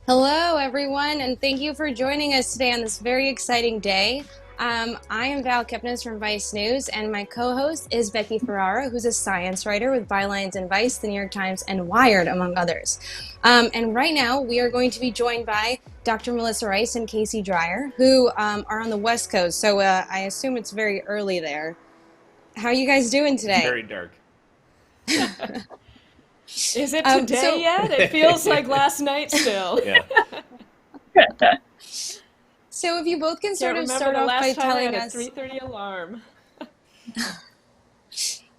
Hello, everyone, and thank you for joining us today on this very exciting day. I am Val Kipnis from Vice News, and my co-host is Becky Ferrara, who's a science writer with bylines in Vice, The New York Times, and Wired, among others. And right now, we are going to be joined by Dr. Melissa Rice and Casey Dreyer, who are on the West Coast, so I assume it's very early there. How are you guys doing today? It's very dark. Is it today yet? It feels like last night still. Yeah. So if you both can Can't sort of remember start the off by last time I had telling a us, 3:30 alarm.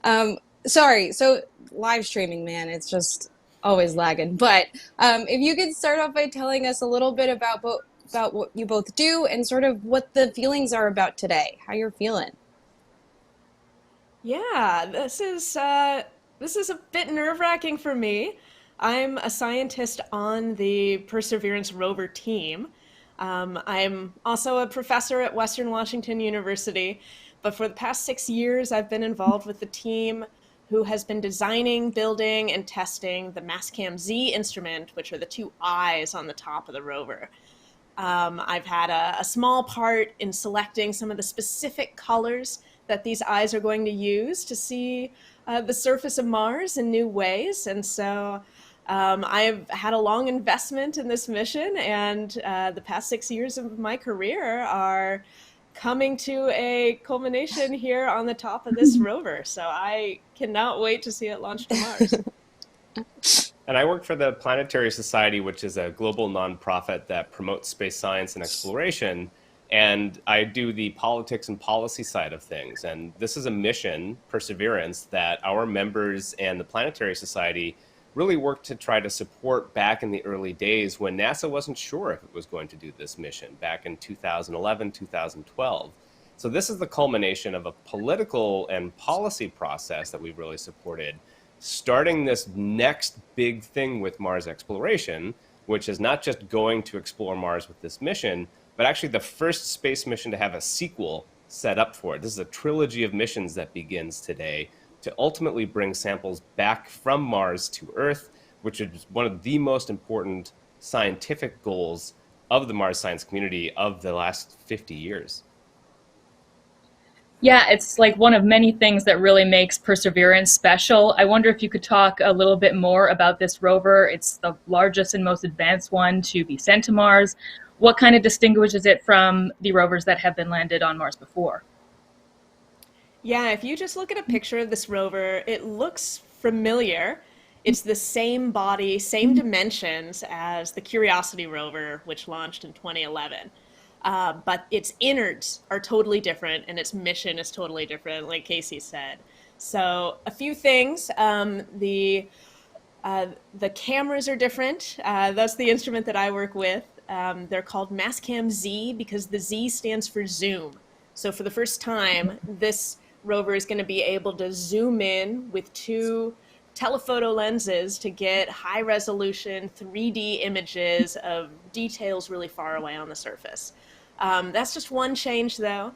um, sorry, so live streaming, man, it's just always lagging. But if you could start off by telling us a little bit about what you both do and sort of what the feelings are about today, how you're feeling. Yeah, this is a bit nerve-wracking for me. I'm a scientist on the Perseverance rover team. I'm also a professor at Western Washington University, but for the past 6 years, I've been involved with the team who has been designing, building, and testing the Mastcam Z instrument, which are the two eyes on the top of the rover. I've had a small part in selecting some of the specific colors that these eyes are going to use to see the surface of Mars in new ways. And so I've had a long investment in this mission, and the past 6 years of my career are coming to a culmination here on the top of this rover. So I cannot wait to see it launch to Mars. And I work for the Planetary Society, which is a global nonprofit that promotes space science and exploration. And I do the politics and policy side of things. And this is a mission, Perseverance, that our members and the Planetary Society really worked to try to support back in the early days when NASA wasn't sure if it was going to do this mission back in 2011, 2012. So this is the culmination of a political and policy process that we've really supported, starting this next big thing with Mars exploration, which is not just going to explore Mars with this mission, but actually the first space mission to have a sequel set up for it. This is a trilogy of missions that begins today to ultimately bring samples back from Mars to Earth, which is one of the most important scientific goals of the Mars science community of the last 50 years. Yeah, it's like one of many things that really makes Perseverance special. I wonder if you could talk a little bit more about this rover. It's the largest and most advanced one to be sent to Mars. What kind of distinguishes it from the rovers that have been landed on Mars before? Yeah, if you just look at a picture of this rover, it looks familiar. It's the same body, same dimensions as the Curiosity rover, which launched in 2011. But its innards are totally different, and its mission is totally different, like Casey said. So, a few things. The cameras are different. That's the instrument that I work with. They're called Mastcam Z because the Z stands for zoom. So for the first time, this rover is going to be able to zoom in with two telephoto lenses to get high resolution 3D images of details really far away on the surface. That's just one change, though.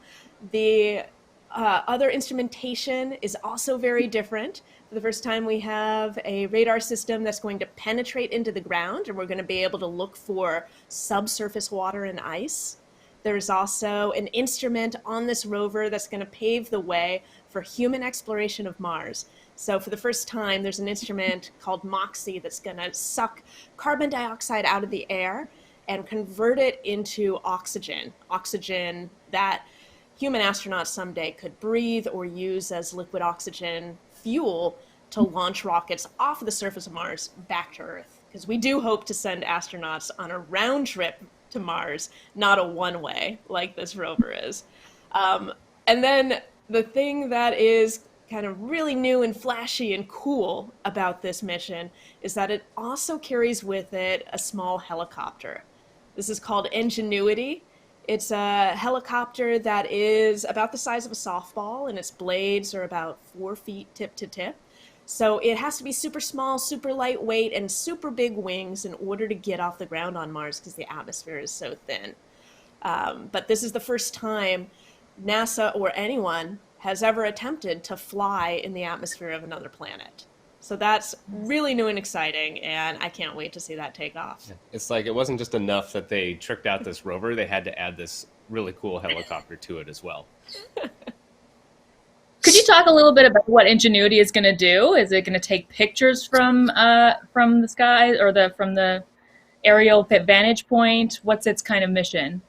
The other instrumentation is also very different. For the first time, we have a radar system that's going to penetrate into the ground, and we're going to be able to look for subsurface water and ice. There's also an instrument on this rover that's going to pave the way for human exploration of Mars. So for the first time, there's an instrument called MOXIE that's going to suck carbon dioxide out of the air and convert it into oxygen that human astronauts someday could breathe or use as liquid oxygen fuel to launch rockets off of the surface of Mars back to Earth. Because we do hope to send astronauts on a round trip to Mars, not a one-way like this rover is. And then the thing that is kind of really new and flashy and cool about this mission is that it also carries with it a small helicopter. This is called Ingenuity. It's a helicopter that is about the size of a softball, and its blades are about 4 feet tip to tip. So it has to be super small, super lightweight, and super big wings in order to get off the ground on Mars because the atmosphere is so thin. But this is the first time NASA or anyone has ever attempted to fly in the atmosphere of another planet. So that's really new and exciting, and I can't wait to see that take off. It's like it wasn't just enough that they tricked out this rover, they had to add this really cool helicopter to it as well. Could you talk a little bit about what Ingenuity is going to do? Is it going to take pictures from the sky or from the aerial vantage point? What's its kind of mission?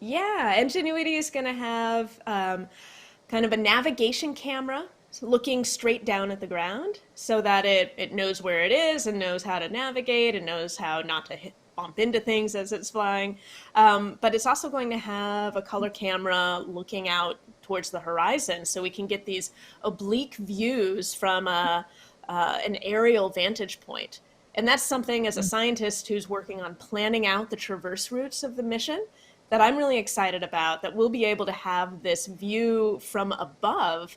Yeah, Ingenuity is going to have kind of a navigation camera looking straight down at the ground so that it knows where it is and knows how to navigate and knows how not to bump into things as it's flying. But it's also going to have a color camera looking out towards the horizon, so we can get these oblique views from an aerial vantage point. And that's something, as a scientist who's working on planning out the traverse routes of the mission, that I'm really excited about, that we'll be able to have this view from above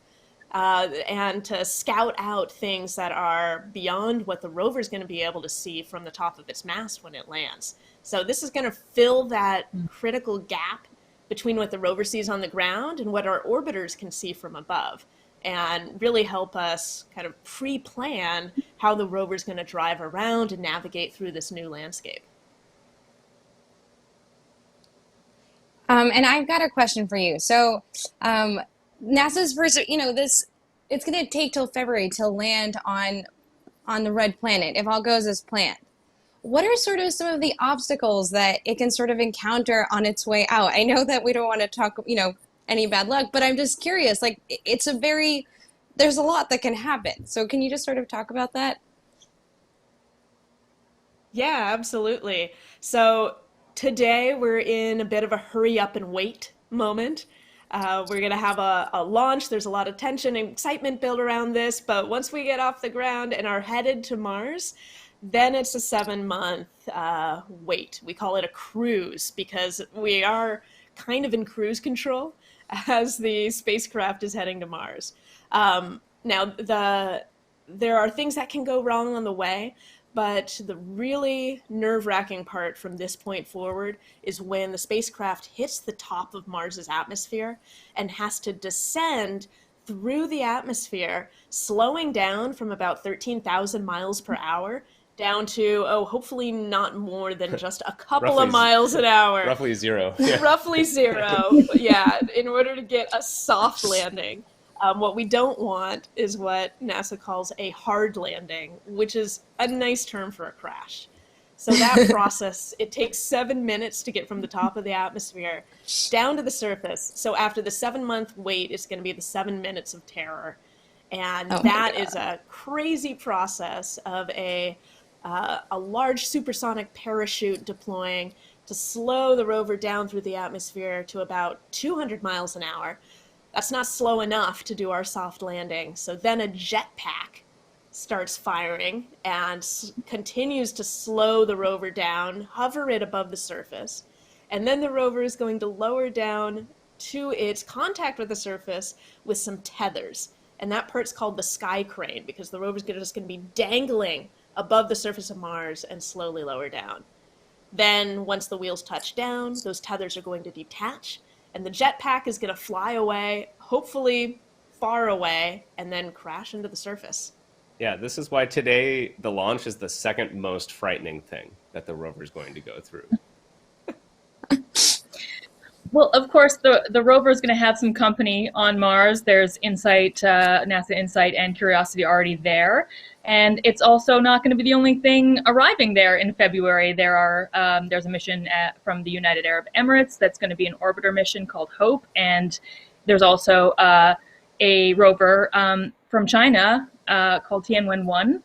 and to scout out things that are beyond what the rover is going to be able to see from the top of its mast when it lands. So this is going to fill that critical gap between what the rover sees on the ground and what our orbiters can see from above, and really help us kind of pre-plan how the rover is going to drive around and navigate through this new landscape. And I've got a question for you. So, NASA's first, it's going to take till February to land on the red planet if all goes as planned. What are sort of some of the obstacles that it can sort of encounter on its way out? I know that we don't want to talk, any bad luck, but I'm just curious. Like, there's a lot that can happen. So, can you just sort of talk about that? Yeah, absolutely. So today we're in a bit of a hurry up and wait moment. We're going to have a launch. There's a lot of tension and excitement built around this, but once we get off the ground and are headed to Mars, then it's a 7-month wait. We call it a cruise because we are kind of in cruise control as the spacecraft is heading to Mars. Now, there are things that can go wrong on the way, but the really nerve-wracking part from this point forward is when the spacecraft hits the top of Mars's atmosphere and has to descend through the atmosphere, slowing down from about 13,000 miles per hour down to, hopefully not more than just a couple of miles an hour. Roughly zero. Yeah. Roughly zero, yeah, in order to get a soft landing. What we don't want is what NASA calls a hard landing, which is a nice term for a crash. So that process, it takes 7 minutes to get from the top of the atmosphere down to the surface. So after the 7-month wait, it's going to be the 7 minutes of terror. And that is a crazy process of a large supersonic parachute deploying to slow the rover down through the atmosphere to about 200 miles an hour. That's not slow enough to do our soft landing. So then a jetpack starts firing and continues to slow the rover down, hover it above the surface. And then the rover is going to lower down to its contact with the surface with some tethers. And that part's called the sky crane because the rover's just going to be dangling above the surface of Mars and slowly lower down. Then once the wheels touch down, those tethers are going to detach and the jetpack is going to fly away, hopefully far away, and then crash into the surface. Yeah, this is why today the launch is the second most frightening thing that the rover is going to go through. Well, of course, the rover is going to have some company on Mars. There's NASA InSight and Curiosity already there. And it's also not going to be the only thing arriving there in February. There's a mission from the United Arab Emirates that's going to be an orbiter mission called HOPE. And there's also a rover from China called Tianwen-1.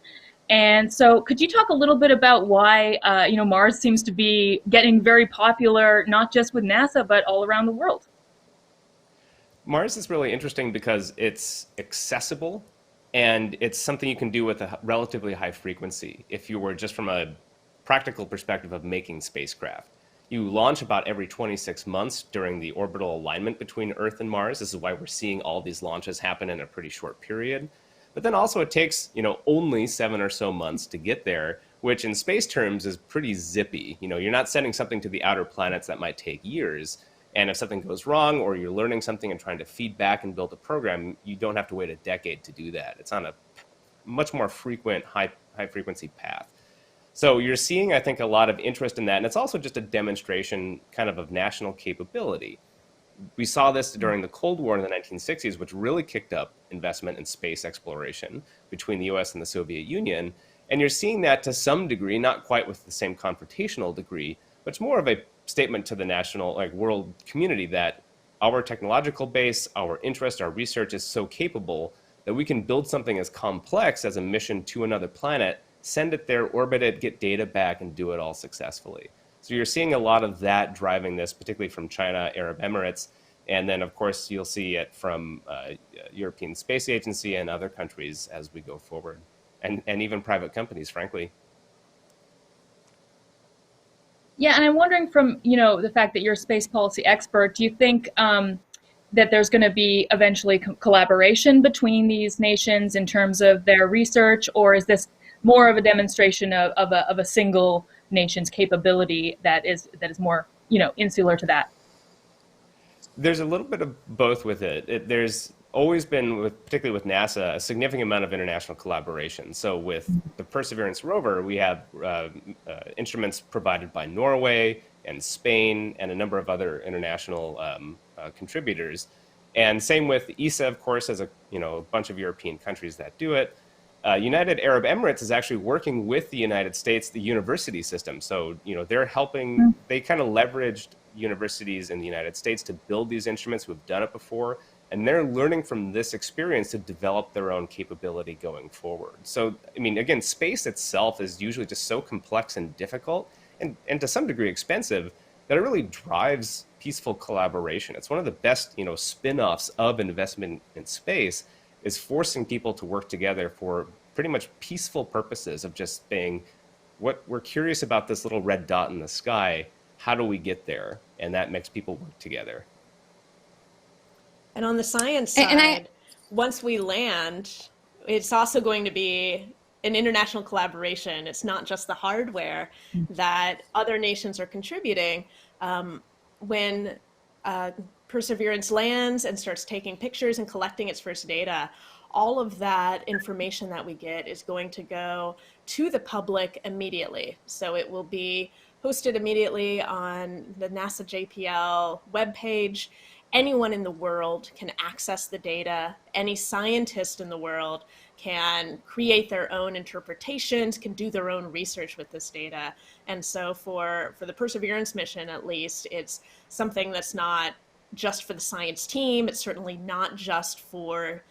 And so could you talk a little bit about why Mars seems to be getting very popular, not just with NASA, but all around the world? Mars is really interesting because it's accessible and it's something you can do with a relatively high frequency if you were just from a practical perspective of making spacecraft. You launch about every 26 months during the orbital alignment between Earth and Mars. This is why we're seeing all these launches happen in a pretty short period. But then also it takes, only 7 or so months to get there, which in space terms is pretty zippy. You're not sending something to the outer planets that might take years. And if something goes wrong or you're learning something and trying to feed back and build a program, you don't have to wait a decade to do that. It's on a much more frequent, high frequency path. So you're seeing, I think, a lot of interest in that. And it's also just a demonstration kind of national capability. We saw this during the Cold War in the 1960s, which really kicked up investment in space exploration between the US and the Soviet Union. And you're seeing that to some degree, not quite with the same confrontational degree, but it's more of a statement to the national, world community that our technological base, our interest, our research is so capable that we can build something as complex as a mission to another planet send it there, orbit it, get data back, and do it all successfully. So you're seeing a lot of that driving this, particularly from China, Arab Emirates, and then of course you'll see it from European Space Agency and other countries as we go forward, and even private companies, frankly. Yeah, and I'm wondering from, the fact that you're a space policy expert, do you think that there's going to be eventually collaboration between these nations in terms of their research, or is this more of a demonstration of a single nation's capability that is more, insular to that? There's a little bit of both with it. There's always been, particularly with NASA, a significant amount of international collaboration. So with the Perseverance rover, we have instruments provided by Norway and Spain and a number of other international contributors. And same with ESA, of course, as a bunch of European countries that do it. United Arab Emirates is actually working with the United States, the university system. So, they're helping, they kind of leveraged universities in the United States to build these instruments who have done it before. And they're learning from this experience to develop their own capability going forward. So, again, space itself is usually just so complex and difficult and to some degree expensive that it really drives peaceful collaboration. It's one of the best, spin-offs of investment in space, is forcing people to work together for pretty much peaceful purposes of just saying, what we're curious about this little red dot in the sky, how do we get there? And that makes people work together. And on the science side, once we land, it's also going to be an international collaboration. It's not just the hardware that other nations are contributing. When Perseverance lands and starts taking pictures and collecting its first data, all of that information that we get is going to go to the public immediately. So it will be hosted immediately on the NASA JPL webpage. Anyone in the world can access the data. Any scientist in the world can create their own interpretations, can do their own research with this data. And so for the Perseverance mission, at least, it's something that's not just for the science team. It's certainly not just for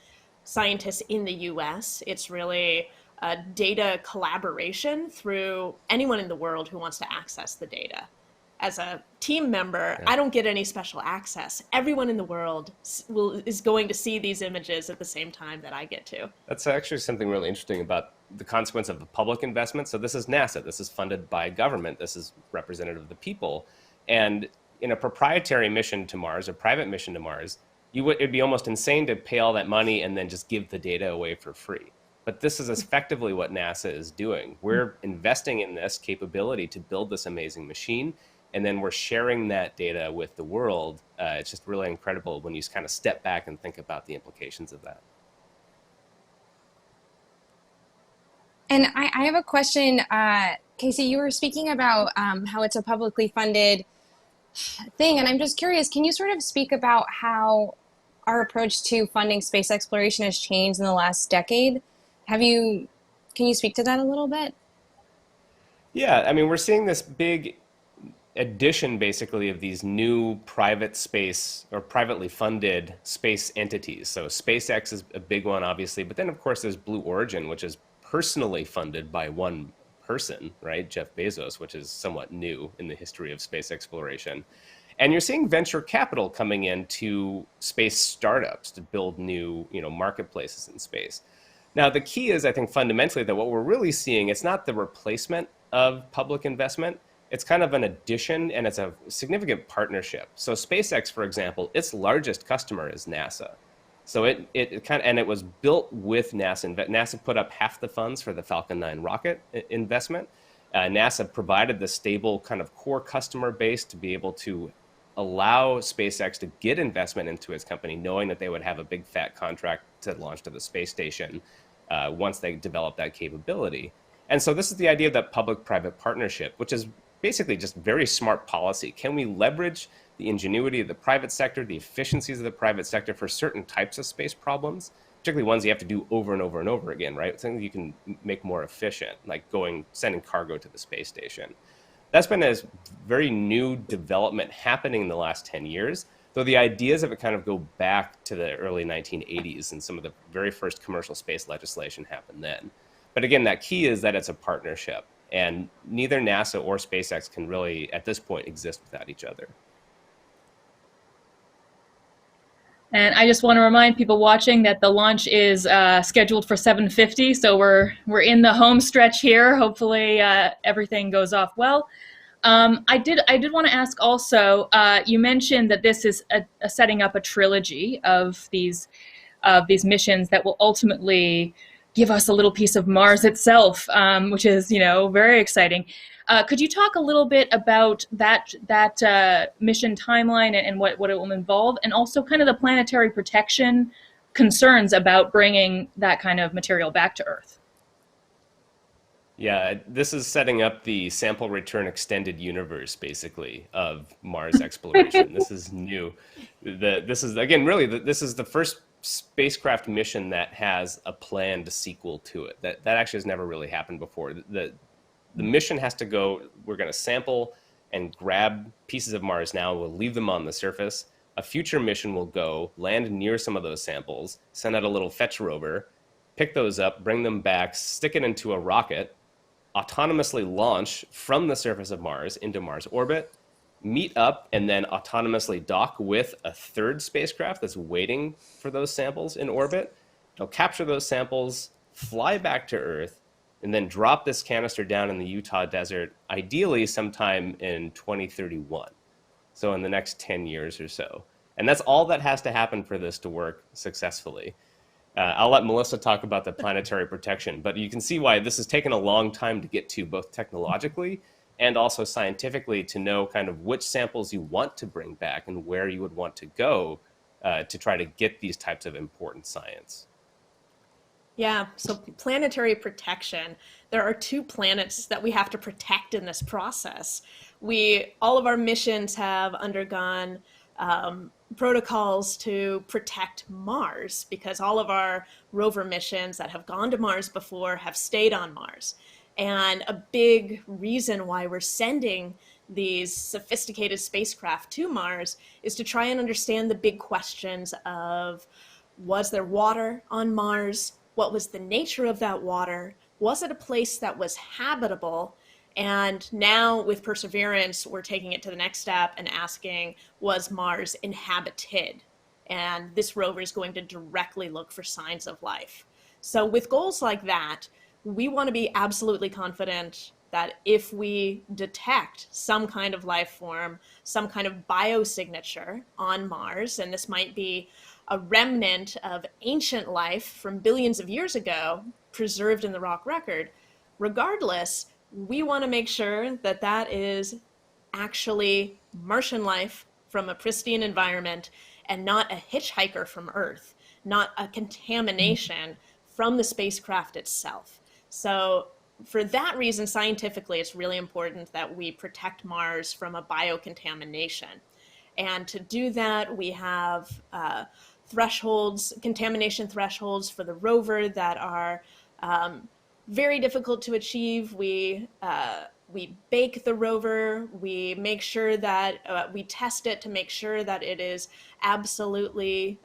scientists in the US. It's really a data collaboration through anyone in the world who wants to access the data. As a team member, I don't get any special access. Everyone in the world is going to see these images at the same time that I get to. That's actually something really interesting about the consequence of the public investment. So this is NASA. This is funded by government. This is representative of the people. And in a proprietary mission to Mars, a private mission to Mars, it'd be almost insane to pay all that money and then just give the data away for free. But this is effectively what NASA is doing. We're investing in this capability to build this amazing machine, and then we're sharing that data with the world. It's just really incredible when you kind of step back and think about the implications of that. And I have a question. Casey, you were speaking about how it's a publicly funded thing, and I'm just curious, can you sort of speak about how our approach to funding space exploration has changed in the last decade? Can you speak to that a little bit? Yeah, we're seeing this big addition basically of these new private space or privately funded space entities. So SpaceX is a big one, obviously, but then of course there's Blue Origin, which is personally funded by one person, right? Jeff Bezos, which is somewhat new in the history of space exploration. And you're seeing venture capital coming into space startups to build new, marketplaces in space. Now, the key is, I think, fundamentally that what we're really seeing, it's not the replacement of public investment. It's kind of an addition, and it's a significant partnership. So SpaceX, for example, its largest customer is NASA. So it was built with NASA. NASA put up half the funds for the Falcon 9 rocket investment. NASA provided the stable kind of core customer base to be able to allow SpaceX to get investment into its company, knowing that they would have a big fat contract to launch to the space station once they develop that capability. And so this is the idea of that public-private partnership, which is basically just very smart policy. Can we leverage the ingenuity of the private sector, the efficiencies of the private sector for certain types of space problems, particularly ones you have to do over and over and over again, right? Things you can make more efficient, like sending cargo to the space station. That's been a very new development happening in the last 10 years, though the ideas of it kind of go back to the early 1980s, and some of the very first commercial space legislation happened then. But again, that key is that it's a partnership, and neither NASA or SpaceX can really, at this point, exist without each other. And I just want to remind people watching that the launch is scheduled for 7:50, so we're in the home stretch here. Hopefully, everything goes off well. I did want to ask also. You mentioned that this is setting up a trilogy of these missions that will ultimately give us a little piece of Mars itself, which is very exciting. Could you talk a little bit about that mission timeline and what it will involve, and also kind of the planetary protection concerns about bringing that kind of material back to Earth? Yeah, this is setting up the sample return extended universe, basically, of Mars exploration. This is new. This is, again, really, this is the first spacecraft mission that has a planned sequel to it. That actually has never really happened before. The mission has to go, we're going to sample and grab pieces of Mars now, we'll leave them on the surface. A future mission will go, land near some of those samples, send out a little fetch rover, pick those up, bring them back, stick it into a rocket, autonomously launch from the surface of Mars into Mars orbit, meet up, and then autonomously dock with a third spacecraft that's waiting for those samples in orbit. It'll capture those samples, fly back to Earth, and then drop this canister down in the Utah desert, ideally sometime in 2031. So in the next 10 years or so. And that's all that has to happen for this to work successfully. I'll let Melissa talk about the planetary protection, but you can see why this has taken a long time to get to, both technologically and also scientifically, to know kind of which samples you want to bring back and where you would want to go to try to get these types of important science. Yeah, so planetary protection. There are 2 planets that we have to protect in this process. All of our missions have undergone protocols to protect Mars, because all of our rover missions that have gone to Mars before have stayed on Mars. And a big reason why we're sending these sophisticated spacecraft to Mars is to try and understand the big questions of, was there water on Mars? What was the nature of that water? Was it a place that was habitable? And now with Perseverance, we're taking it to the next step and asking, was Mars inhabited? And this rover is going to directly look for signs of life. So with goals like that, we want to be absolutely confident that if we detect some kind of life form, some kind of biosignature on Mars, and this might be a remnant of ancient life from billions of years ago, preserved in the rock record, regardless, we want to make sure that that is actually Martian life from a pristine environment and not a hitchhiker from Earth, not a contamination from the spacecraft itself. So for that reason, scientifically, it's really important that we protect Mars from a biocontamination. And to do that, we have thresholds, contamination thresholds for the rover that are very difficult to achieve. We bake the rover, we make sure that we test it to make sure that it is absolutely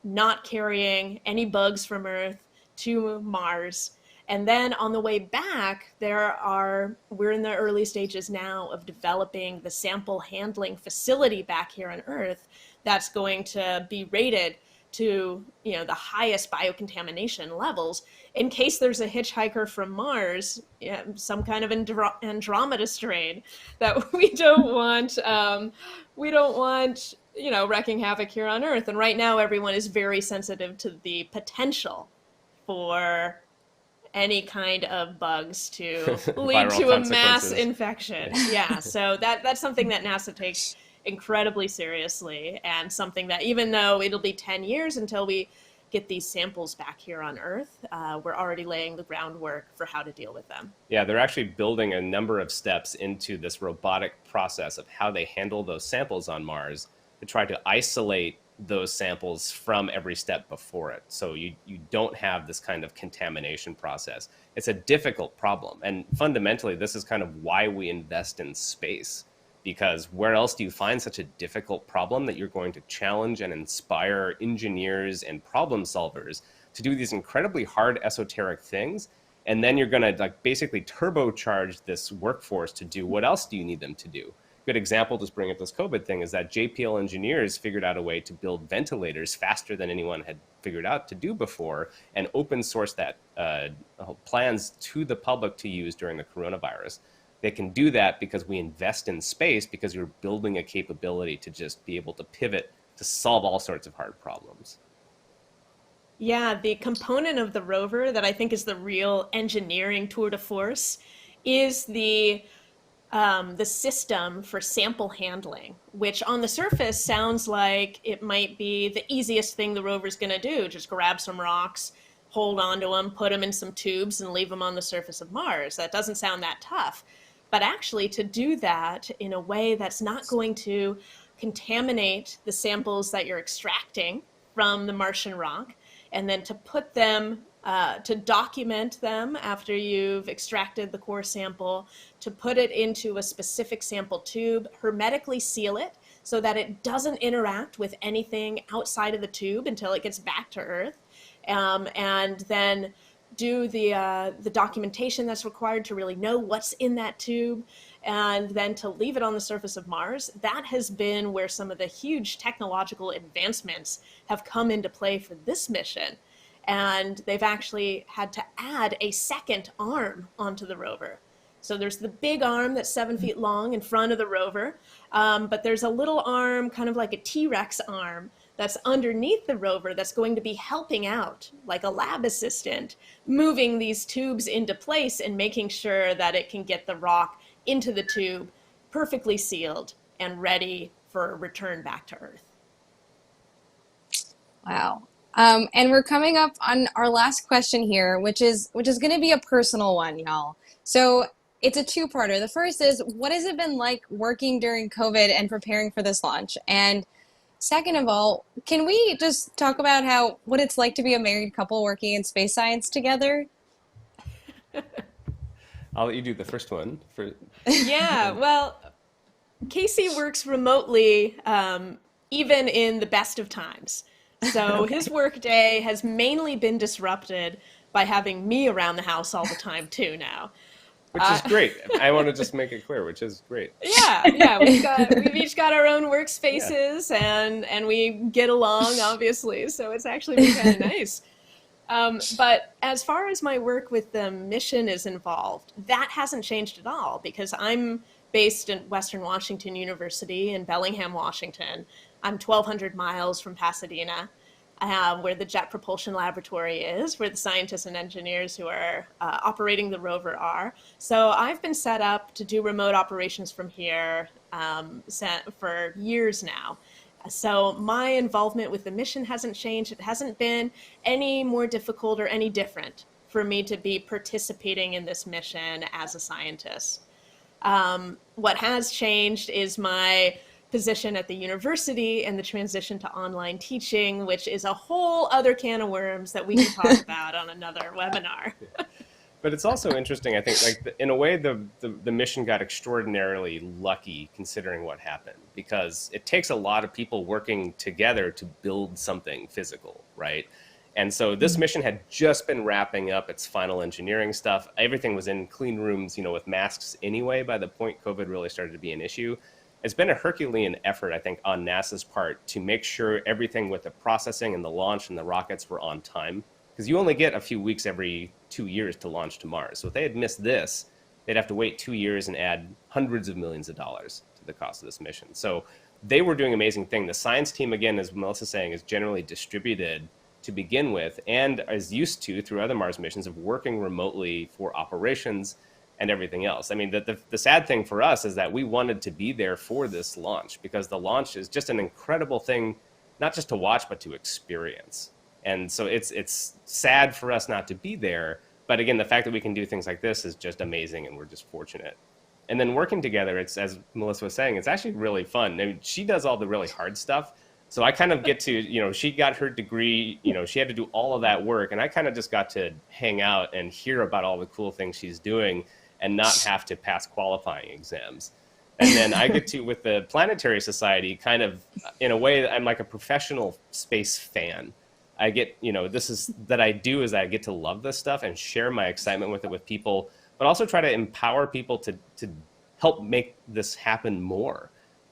not carrying any bugs from Earth to Mars. And then on the way back, we're in the early stages now of developing the sample handling facility back here on Earth that's going to be rated to the highest biocontamination levels in case there's a hitchhiker from Mars, some kind of Andromeda strain that we don't want. Wrecking havoc here on Earth. And right now, everyone is very sensitive to the potential for any kind of bugs to lead to a mass infection. Yeah, so that's something that NASA takes incredibly seriously, and something that, even though it'll be 10 years until we get these samples back here on Earth, we're already laying the groundwork for how to deal with them. Yeah, they're actually building a number of steps into this robotic process of how they handle those samples on Mars to try to isolate those samples from every step before it. So you don't have this kind of contamination process. It's a difficult problem. And fundamentally, this is kind of why we invest in space, because where else do you find such a difficult problem that you're going to challenge and inspire engineers and problem solvers to do these incredibly hard esoteric things And then you're going to like basically turbocharge this workforce to do what else do you need them to do? Good example, just bring up this COVID thing, is that JPL engineers figured out a way to build ventilators faster than anyone had figured out to do before, and open source that plans to the public to use during the coronavirus. They can do that because we invest in space, because you're building a capability to just be able to pivot to solve all sorts of hard problems. Yeah, the component of the rover that I think is the real engineering tour de force is the system for sample handling, which on the surface sounds like it might be the easiest thing the rover's going to do. Just grab some rocks, hold onto them, put them in some tubes, and leave them on the surface of Mars. That doesn't sound that tough. But actually, to do that in a way that's not going to contaminate the samples that you're extracting from the Martian rock, and then to put them to document them after you've extracted the core sample, to put it into a specific sample tube, hermetically seal it so that it doesn't interact with anything outside of the tube until it gets back to Earth, and then do the documentation that's required to really know what's in that tube, and then to leave it on the surface of Mars. That has been where some of the huge technological advancements have come into play for this mission. And they've actually had to add a second arm onto the rover. So there's the big arm that's 7 feet long in front of the rover, but there's a little arm, kind of like a T-Rex arm, that's underneath the rover that's going to be helping out, like a lab assistant, moving these tubes into place and making sure that it can get the rock into the tube, perfectly sealed and ready for a return back to Earth. Wow. And we're coming up on our last question here, which is going to be a personal one, y'all. So it's a two-parter. The first is, what has it been like working during COVID and preparing for this launch? And second of all, can we just talk about what it's like to be a married couple working in space science together? I'll let you do the first one. Yeah, well, Casey works remotely, even in the best of times. So Okay. his work day has mainly been disrupted by having me around the house all the time too now. Which is great. I want to just make it clear, which is great. Yeah, we've each got our own workspaces, and we get along, obviously. So it's actually been kind of nice. But as far as my work with the mission is involved, that hasn't changed at all, because I'm based in Western Washington University in Bellingham, Washington. I'm 1,200 miles from Pasadena, where the Jet Propulsion Laboratory is, where the scientists and engineers who are operating the rover are. So I've been set up to do remote operations from here for years now. So my involvement with the mission hasn't changed. It hasn't been any more difficult or any different for me to be participating in this mission as a scientist. What has changed is my position at the university and the transition to online teaching, which is a whole other can of worms that we can talk about on another webinar. But it's also interesting, I think, like in a way, the mission got extraordinarily lucky considering what happened, because it takes a lot of people working together to build something physical, right? And so this mission had just been wrapping up its final engineering stuff. Everything was in clean rooms, with masks anyway, by the point COVID really started to be an issue. It's been a Herculean effort, I think, on NASA's part to make sure everything with the processing and the launch and the rockets were on time. Because you only get a few weeks every 2 years to launch to Mars. So if they had missed this, they'd have to wait 2 years and add hundreds of millions of dollars to the cost of this mission. So they were doing an amazing thing. The science team, again, as Melissa's saying, is generally distributed to begin with, and is used to, through other Mars missions, of working remotely for operations and everything else. I mean, the sad thing for us is that we wanted to be there for this launch, because the launch is just an incredible thing, not just to watch, but to experience. And so it's sad for us not to be there. But again, the fact that we can do things like this is just amazing, and we're just fortunate. And then working together, it's, as Melissa was saying, it's actually really fun. I mean, she does all the really hard stuff. So I kind of get to, she got her degree, she had to do all of that work. And I kind of just got to hang out and hear about all the cool things she's doing and not have to pass qualifying exams. And then I get to, with the Planetary Society, kind of, in a way, I'm like a professional space fan. I get, this is that I do is I get to love this stuff and share my excitement with it with people, but also try to empower people to help make this happen more.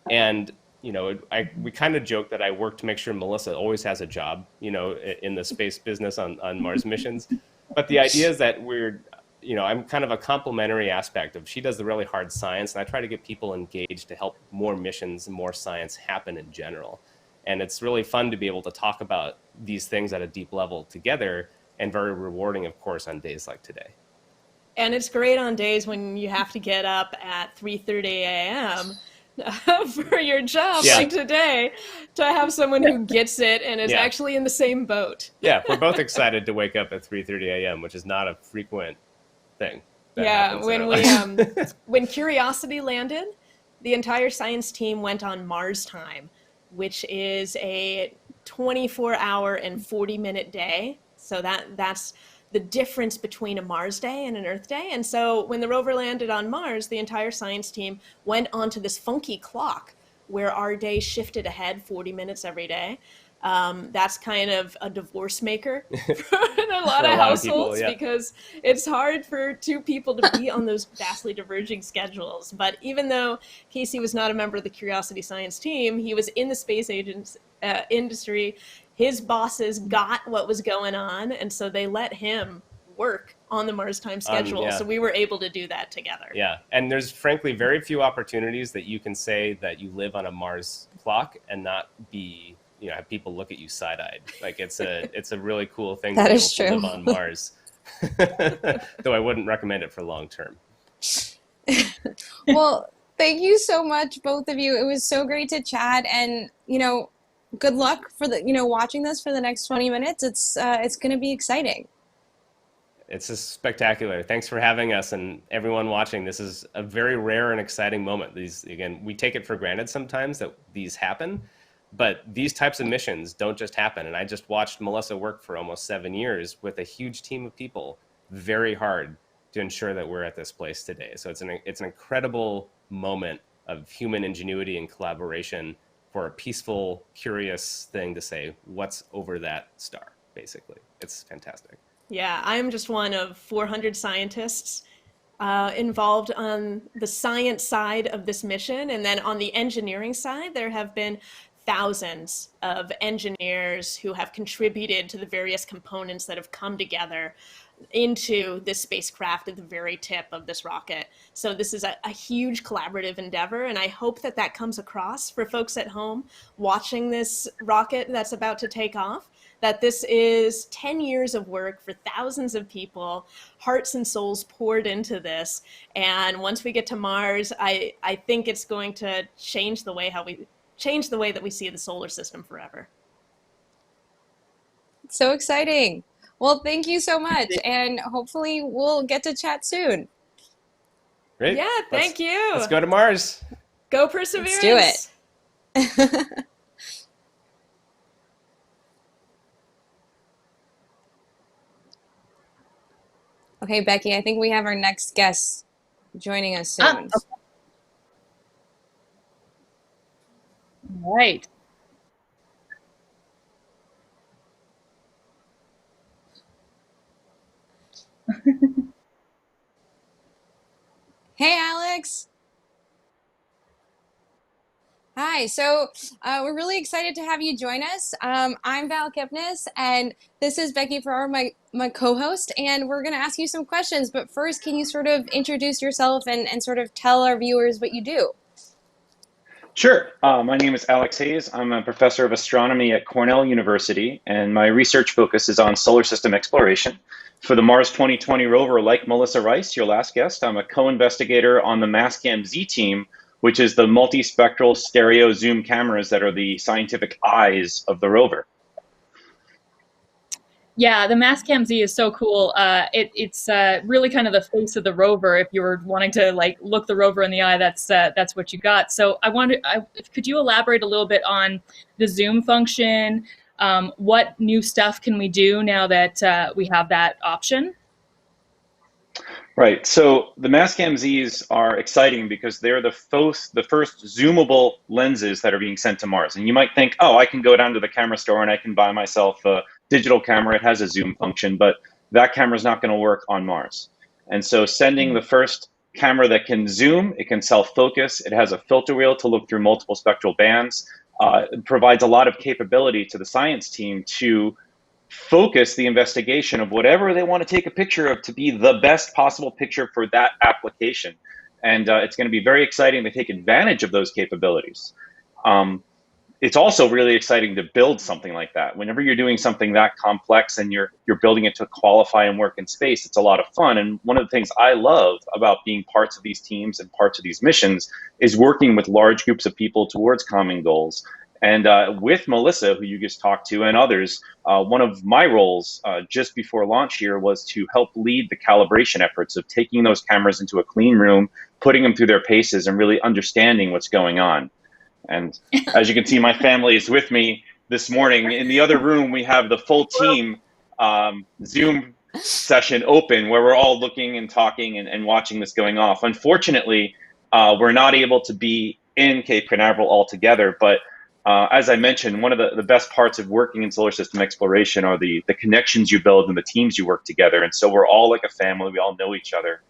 And, we kind of joke that I work to make sure Melissa always has a job, in the space business on Mars missions. But the idea is that I'm kind of a complementary aspect of, she does the really hard science, and I try to get people engaged to help more missions and more science happen in general. And it's really fun to be able to talk about these things at a deep level together, and very rewarding, of course, on days like today. And it's great on days when you have to get up at 3:30 a.m. for your job, like today, to have someone who gets it and is actually in the same boat. Yeah, we're both excited to wake up at 3:30 a.m., which is not a frequent thing. When Curiosity landed, the entire science team went on Mars time, which is a 24-hour and 40-minute day. So that's the difference between a Mars day and an Earth day. And so when the rover landed on Mars, the entire science team went onto this funky clock where our day shifted ahead 40 minutes every day. That's kind of a divorce maker for a lot of households, because it's hard for two people to be on those vastly diverging schedules. But even though Casey was not a member of the Curiosity science team, he was in the space industry. His bosses got what was going on, and so they let him work on the Mars time schedule. So we were able to do that together. Yeah, and there's frankly very few opportunities that you can say that you live on a Mars clock and not be, have people look at you side-eyed. Like it's a really cool thing to be able to live on Mars. Though I wouldn't recommend it for long term. Well, thank you so much, both of you. It was so great to chat, and good luck for watching this for the next 20 minutes. It's going to be exciting. It's just spectacular. Thanks for having us, and everyone watching. This is a very rare and exciting moment. We take it for granted sometimes that these happen, but these types of missions don't just happen. And I just watched Melissa work for almost 7 years with a huge team of people, very hard to ensure that we're at this place today. So it's an incredible moment of human ingenuity and collaboration for a peaceful, curious thing to say, what's over that star, basically. It's fantastic. Yeah, I'm just one of 400 scientists involved on the science side of this mission. And then on the engineering side, there have been thousands of engineers who have contributed to the various components that have come together into this spacecraft at the very tip of this rocket. So this is a huge collaborative endeavor, and I hope that comes across for folks at home watching this rocket that's about to take off, that this is 10 years of work for thousands of people, hearts and souls poured into this. And once we get to Mars, I think it's going to change the way that we see the solar system forever. So exciting. Well, thank you so much, and hopefully we'll get to chat soon. Great. Yeah, thank you. Let's go to Mars. Go Perseverance. Let's do it. Okay, Becky, I think we have our next guest joining us soon. Okay. Right. Hey, Alex. Hi, so we're really excited to have you join us. I'm Val Kipnis, and this is Becky Farrar, my co-host, and we're going to ask you some questions. But first, can you sort of introduce yourself and sort of tell our viewers what you do? Sure. My name is Alex Hayes. I'm a professor of astronomy at Cornell University, and my research focus is on solar system exploration. For the Mars 2020 rover, like Melissa Rice, your last guest, I'm a co-investigator on the Mastcam Z team, which is the multispectral stereo zoom cameras that are the scientific eyes of the rover. Yeah, the Mastcam Z is so cool. It's really kind of the face of the rover. If you were wanting to look the rover in the eye, that's what you got. So could you elaborate a little bit on the zoom function? What new stuff can we do now that we have that option? Right. So the Mastcam Zs are exciting because they're the first zoomable lenses that are being sent to Mars. And you might think, oh, I can go down to the camera store and I can buy myself a digital camera. It has a zoom function, but that camera is not going to work on Mars. And so sending the first camera that can zoom, it can self-focus, it has a filter wheel to look through multiple spectral bands, it provides a lot of capability to the science team to focus the investigation of whatever they want to take a picture of to be the best possible picture for that application. And it's going to be very exciting to take advantage of those capabilities. It's also really exciting to build something like that. Whenever you're doing something that complex and you're building it to qualify and work in space, it's a lot of fun. And one of the things I love about being parts of these teams and parts of these missions is working with large groups of people towards common goals. And with Melissa, who you just talked to, and others, one of my roles just before launch here was to help lead the calibration efforts of taking those cameras into a clean room, putting them through their paces, and really understanding what's going on. And as you can see, my family is with me this morning. In the other room, we have the full team Zoom session open where we're all looking and talking and watching this going off. Unfortunately, we're not able to be in Cape Canaveral all together, but as I mentioned, one of the best parts of working in solar system exploration are the connections you build and the teams you work together. And so we're all like a family. We all know each other.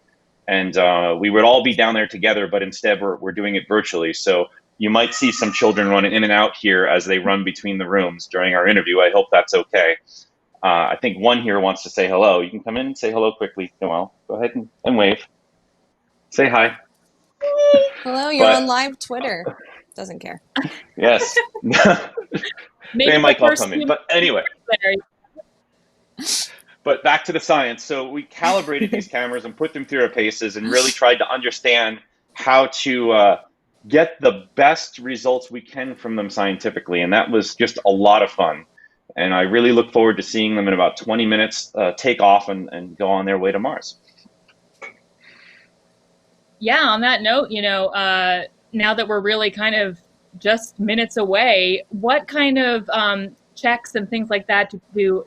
And we would all be down there together, but instead we're doing it virtually. So you might see some children running in and out here as they run between the rooms during our interview. I hope that's okay. I think one here wants to say hello. You can come in and say hello quickly, Noel. Go ahead and wave. Say hi. Hello, you're on live Twitter. Doesn't care. Yes. They might all come in. But anyway. But back to the science. So we calibrated these cameras and put them through our paces and really tried to understand how to get the best results we can from them scientifically. And that was just a lot of fun. And I really look forward to seeing them in about 20 minutes take off and go on their way to Mars. Yeah, on that note, now that we're really kind of just minutes away, what kind of checks and things like that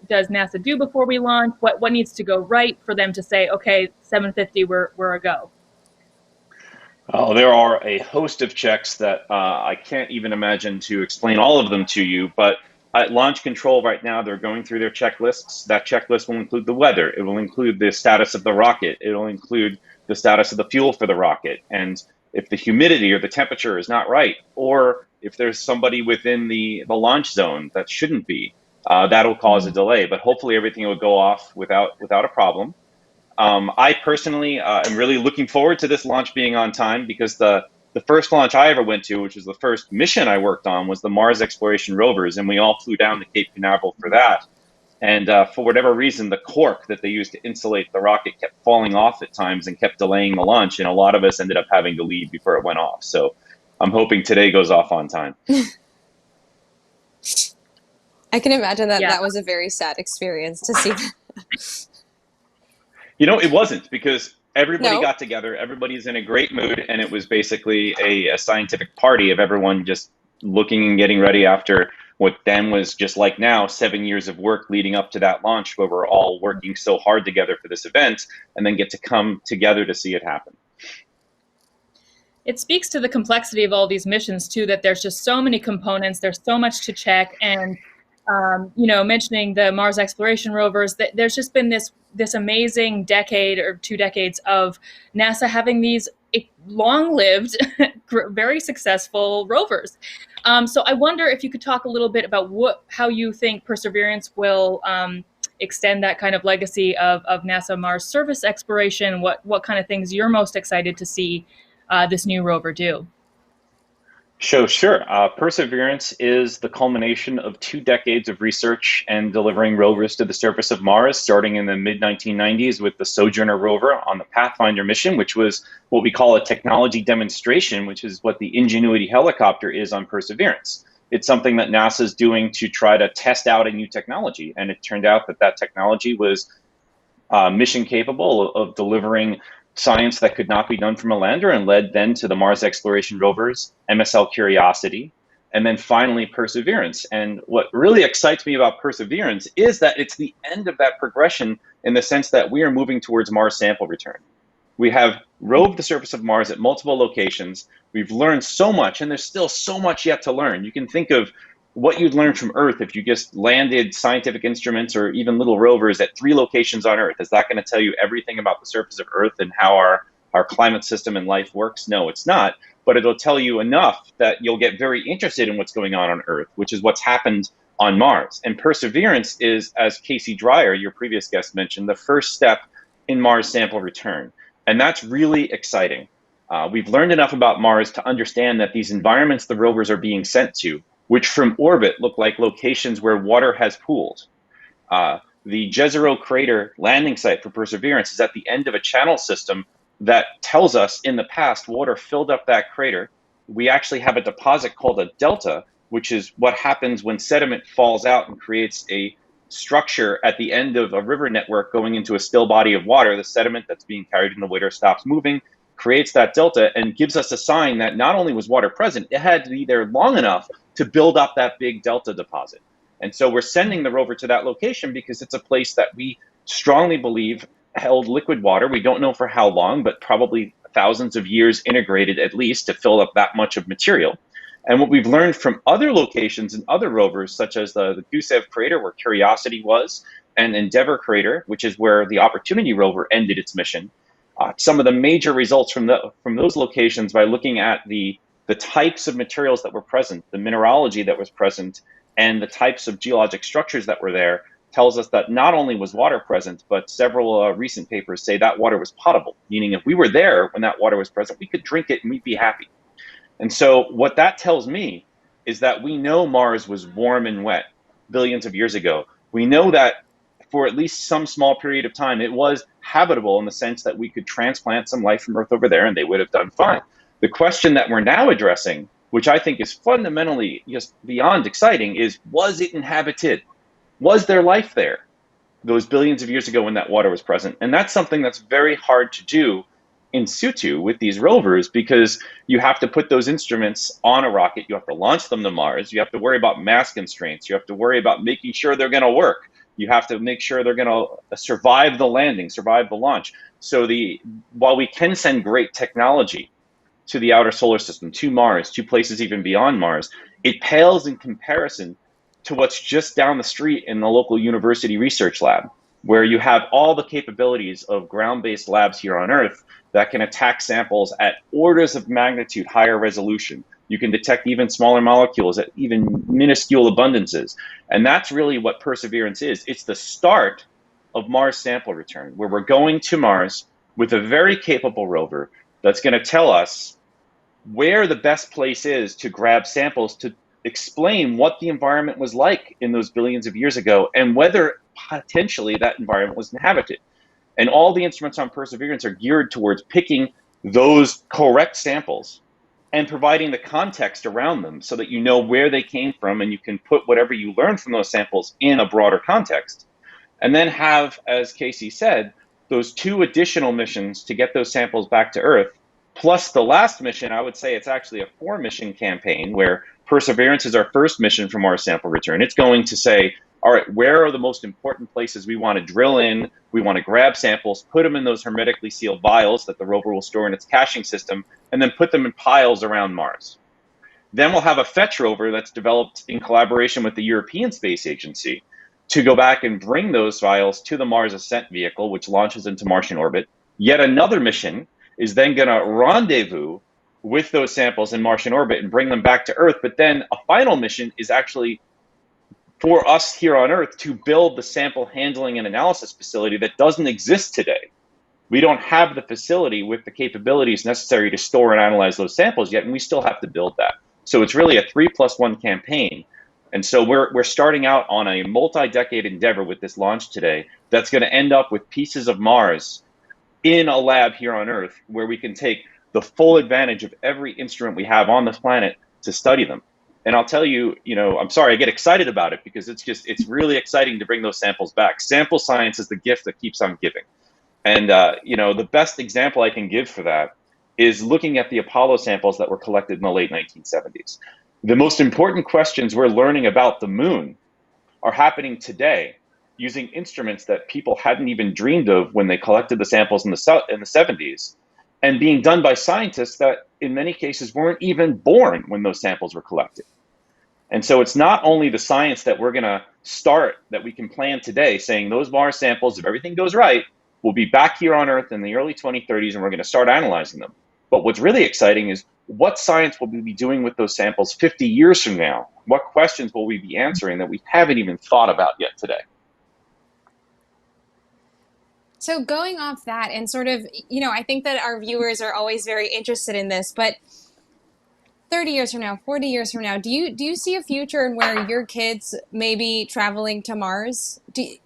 does NASA do before we launch? What needs to go right for them to say, okay, 750, we're a go? Oh, there are a host of checks that I can't even imagine to explain all of them to you, but at launch control right now, they're going through their checklists. That checklist will include the weather. It will include the status of the rocket. It will include the status of the fuel for the rocket. And if the humidity or the temperature is not right, or if there's somebody within the launch zone that shouldn't be, that'll cause a delay. But hopefully everything will go off without a problem. I personally am really looking forward to this launch being on time because the first launch I ever went to, which was the first mission I worked on, was the Mars exploration rovers, and we all flew down to Cape Canaveral for that. And for whatever reason, the cork that they used to insulate the rocket kept falling off at times and kept delaying the launch, and a lot of us ended up having to leave before it went off. So I'm hoping today goes off on time. I can imagine that was a very sad experience to see. It wasn't, because everybody got together, everybody's in a great mood, and it was basically a scientific party of everyone just looking and getting ready after what then was just like now 7 years of work leading up to that launch, where we're all working so hard together for this event and then get to come together to see it happen. It speaks to the complexity of all these missions too, that there's just so many components, there's so much to check. And mentioning the Mars exploration rovers, that there's just been this amazing decade or 2 decades of NASA having these long-lived, very successful rovers. So I wonder if you could talk a little bit about how you think Perseverance will extend that kind of legacy of NASA Mars service exploration. What kind of things you're most excited to see this new rover do? Sure. Perseverance is the culmination of 2 decades of research and delivering rovers to the surface of Mars, starting in the mid-1990s with the Sojourner rover on the Pathfinder mission, which was what we call a technology demonstration, which is what the Ingenuity helicopter is on Perseverance. It's something that NASA is doing to try to test out a new technology, and it turned out that technology was mission capable of delivering science that could not be done from a lander, and led then to the Mars exploration rovers, MSL Curiosity, and then finally Perseverance. And what really excites me about Perseverance is that it's the end of that progression, in the sense that we are moving towards Mars sample return. We have roved the surface of Mars at multiple locations. We've learned so much, and there's still so much yet to learn. You can think of what you'd learn from Earth if you just landed scientific instruments or even little rovers at 3 locations on Earth. Is that going to tell you everything about the surface of Earth and how our climate system and life works? No, it's not. But it'll tell you enough that you'll get very interested in what's going on Earth, which is what's happened on Mars. And Perseverance is, as Casey Dreyer, your previous guest, mentioned, the first step in Mars sample return. And that's really exciting. We've learned enough about Mars to understand that these environments the rovers are being sent to, which from orbit look like locations where water has pooled. The Jezreel Crater landing site for Perseverance is at the end of a channel system that tells us in the past water filled up that crater. We actually have a deposit called a delta, which is what happens when sediment falls out and creates a structure at the end of a river network going into a still body of water. The sediment that's being carried in the water stops moving, creates that delta, and gives us a sign that not only was water present, it had to be there long enough to build up that big delta deposit. And so we're sending the rover to that location because it's a place that we strongly believe held liquid water. We don't know for how long, but probably thousands of years integrated at least to fill up that much of material. And what we've learned from other locations and other rovers, such as the Gusev crater where Curiosity was, and Endeavour crater, which is where the Opportunity rover ended its mission, some of the major results from those locations by looking at the types of materials that were present, the mineralogy that was present, and the types of geologic structures that were there, tells us that not only was water present, but several recent papers say that water was potable, meaning if we were there when that water was present, we could drink it and we'd be happy. And so what that tells me is that we know Mars was warm and wet billions of years ago. We know that for at least some small period of time, it was habitable in the sense that we could transplant some life from Earth over there and they would have done fine. The question that we're now addressing, which I think is fundamentally just beyond exciting, is was it inhabited? Was there life there those billions of years ago when that water was present? And that's something that's very hard to do in situ with these rovers because you have to put those instruments on a rocket. You have to launch them to Mars. You have to worry about mass constraints. You have to worry about making sure they're going to work. You have to make sure they're going to survive the landing, survive the launch. So while we can send great technology to the outer solar system, to Mars, to places even beyond Mars, it pales in comparison to what's just down the street in the local university research lab, where you have all the capabilities of ground-based labs here on Earth that can attack samples at orders of magnitude higher resolution. You can detect even smaller molecules at even minuscule abundances. And that's really what Perseverance is. It's the start of Mars sample return, where we're going to Mars with a very capable rover that's going to tell us where the best place is to grab samples to explain what the environment was like in those billions of years ago and whether potentially that environment was inhabited. And all the instruments on Perseverance are geared towards picking those correct samples and providing the context around them so that you know where they came from and you can put whatever you learned from those samples in a broader context. And then have, as Casey said, those 2 additional missions to get those samples back to Earth, plus the last mission. I would say it's actually a 4-mission campaign where Perseverance is our first mission from our sample return. It's going to say, all right, where are the most important places we want to drill in? We want to grab samples, put them in those hermetically sealed vials that the rover will store in its caching system, and then put them in piles around Mars. Then we'll have a fetch rover that's developed in collaboration with the European Space Agency to go back and bring those vials to the Mars Ascent Vehicle, which launches into Martian orbit. Yet another mission is then going to rendezvous with those samples in Martian orbit and bring them back to Earth. But then a final mission is actually for us here on Earth to build the sample handling and analysis facility that doesn't exist today. We don't have the facility with the capabilities necessary to store and analyze those samples yet, and we still have to build that. So it's really a 3+1 campaign. And so we're starting out on a multi-decade endeavor with this launch today that's going to end up with pieces of Mars in a lab here on Earth where we can take the full advantage of every instrument we have on this planet to study them. And I'll tell you, I'm sorry, I get excited about it because it's really exciting to bring those samples back. Sample science is the gift that keeps on giving. And, the best example I can give for that is looking at the Apollo samples that were collected in the late 1970s. The most important questions we're learning about the moon are happening today using instruments that people hadn't even dreamed of when they collected the samples in the 70s, and being done by scientists that in many cases weren't even born when those samples were collected. And so it's not only the science that we're going to start that we can plan today, saying those Mars samples, if everything goes right, will be back here on Earth in the early 2030s, and we're going to start analyzing them. But what's really exciting is what science will we be doing with those samples 50 years from now? What questions will we be answering that we haven't even thought about yet today? So going off that and sort of, I think that our viewers are always very interested in this, but 30 years from now, 40 years from now, do you see a future in where your kids may be traveling to Mars? Can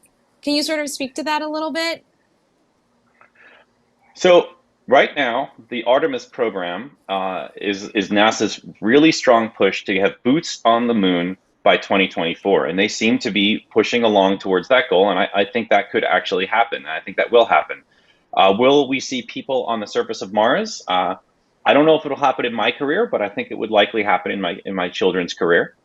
you sort of speak to that a little bit? So right now, the Artemis program is NASA's really strong push to have boots on the moon by 2024. And they seem to be pushing along towards that goal. And I think that could actually happen. I think that will happen. Will we see people on the surface of Mars? I don't know if it'll happen in my career, but I think it would likely happen in my children's career.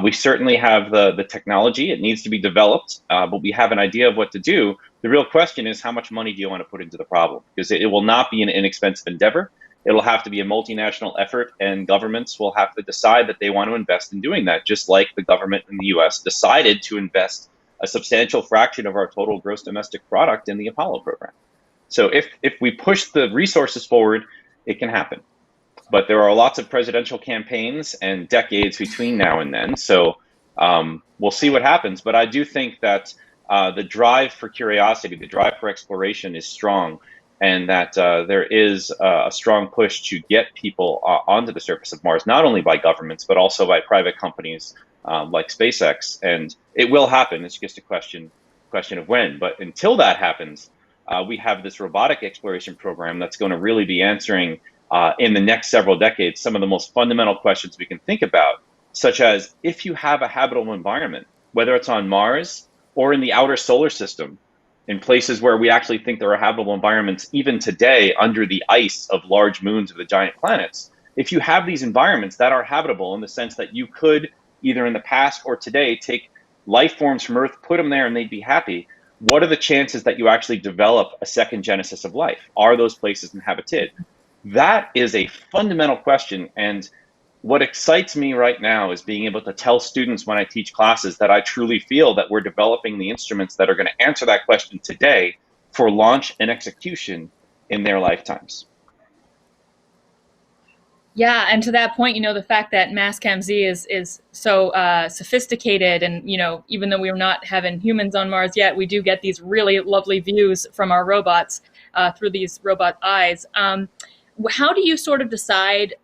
We certainly have the technology. It needs to be developed, but we have an idea of what to do. The real question is, how much money do you want to put into the problem? Because it will not be an inexpensive endeavor. It'll have to be a multinational effort, and governments will have to decide that they want to invest in doing that, just like the government in the US decided to invest a substantial fraction of our total gross domestic product in the Apollo program. So if we push the resources forward, it can happen. But there are lots of presidential campaigns and decades between now and then. So we'll see what happens. But I do think that the drive for curiosity, the drive for exploration is strong, and that there is a strong push to get people onto the surface of Mars, not only by governments, but also by private companies like SpaceX. And it will happen. It's just a question of when. But until that happens, we have this robotic exploration program that's going to really be answering in the next several decades some of the most fundamental questions we can think about, such as if you have a habitable environment, whether it's on Mars or in the outer solar system, in places where we actually think there are habitable environments even today under the ice of large moons of the giant planets. If you have these environments that are habitable in the sense that you could either in the past or today take life forms from Earth, put them there and they'd be happy, what are the chances that you actually develop a second genesis of life? Are those places inhabited? That is a fundamental question. And what excites me right now is being able to tell students when I teach classes that I truly feel that we're developing the instruments that are going to answer that question today for launch and execution in their lifetimes. Yeah, and to that point, the fact that Mastcam Z is so sophisticated, and even though we're not having humans on Mars yet, we do get these really lovely views from our robots through these robot eyes. How do you sort of decide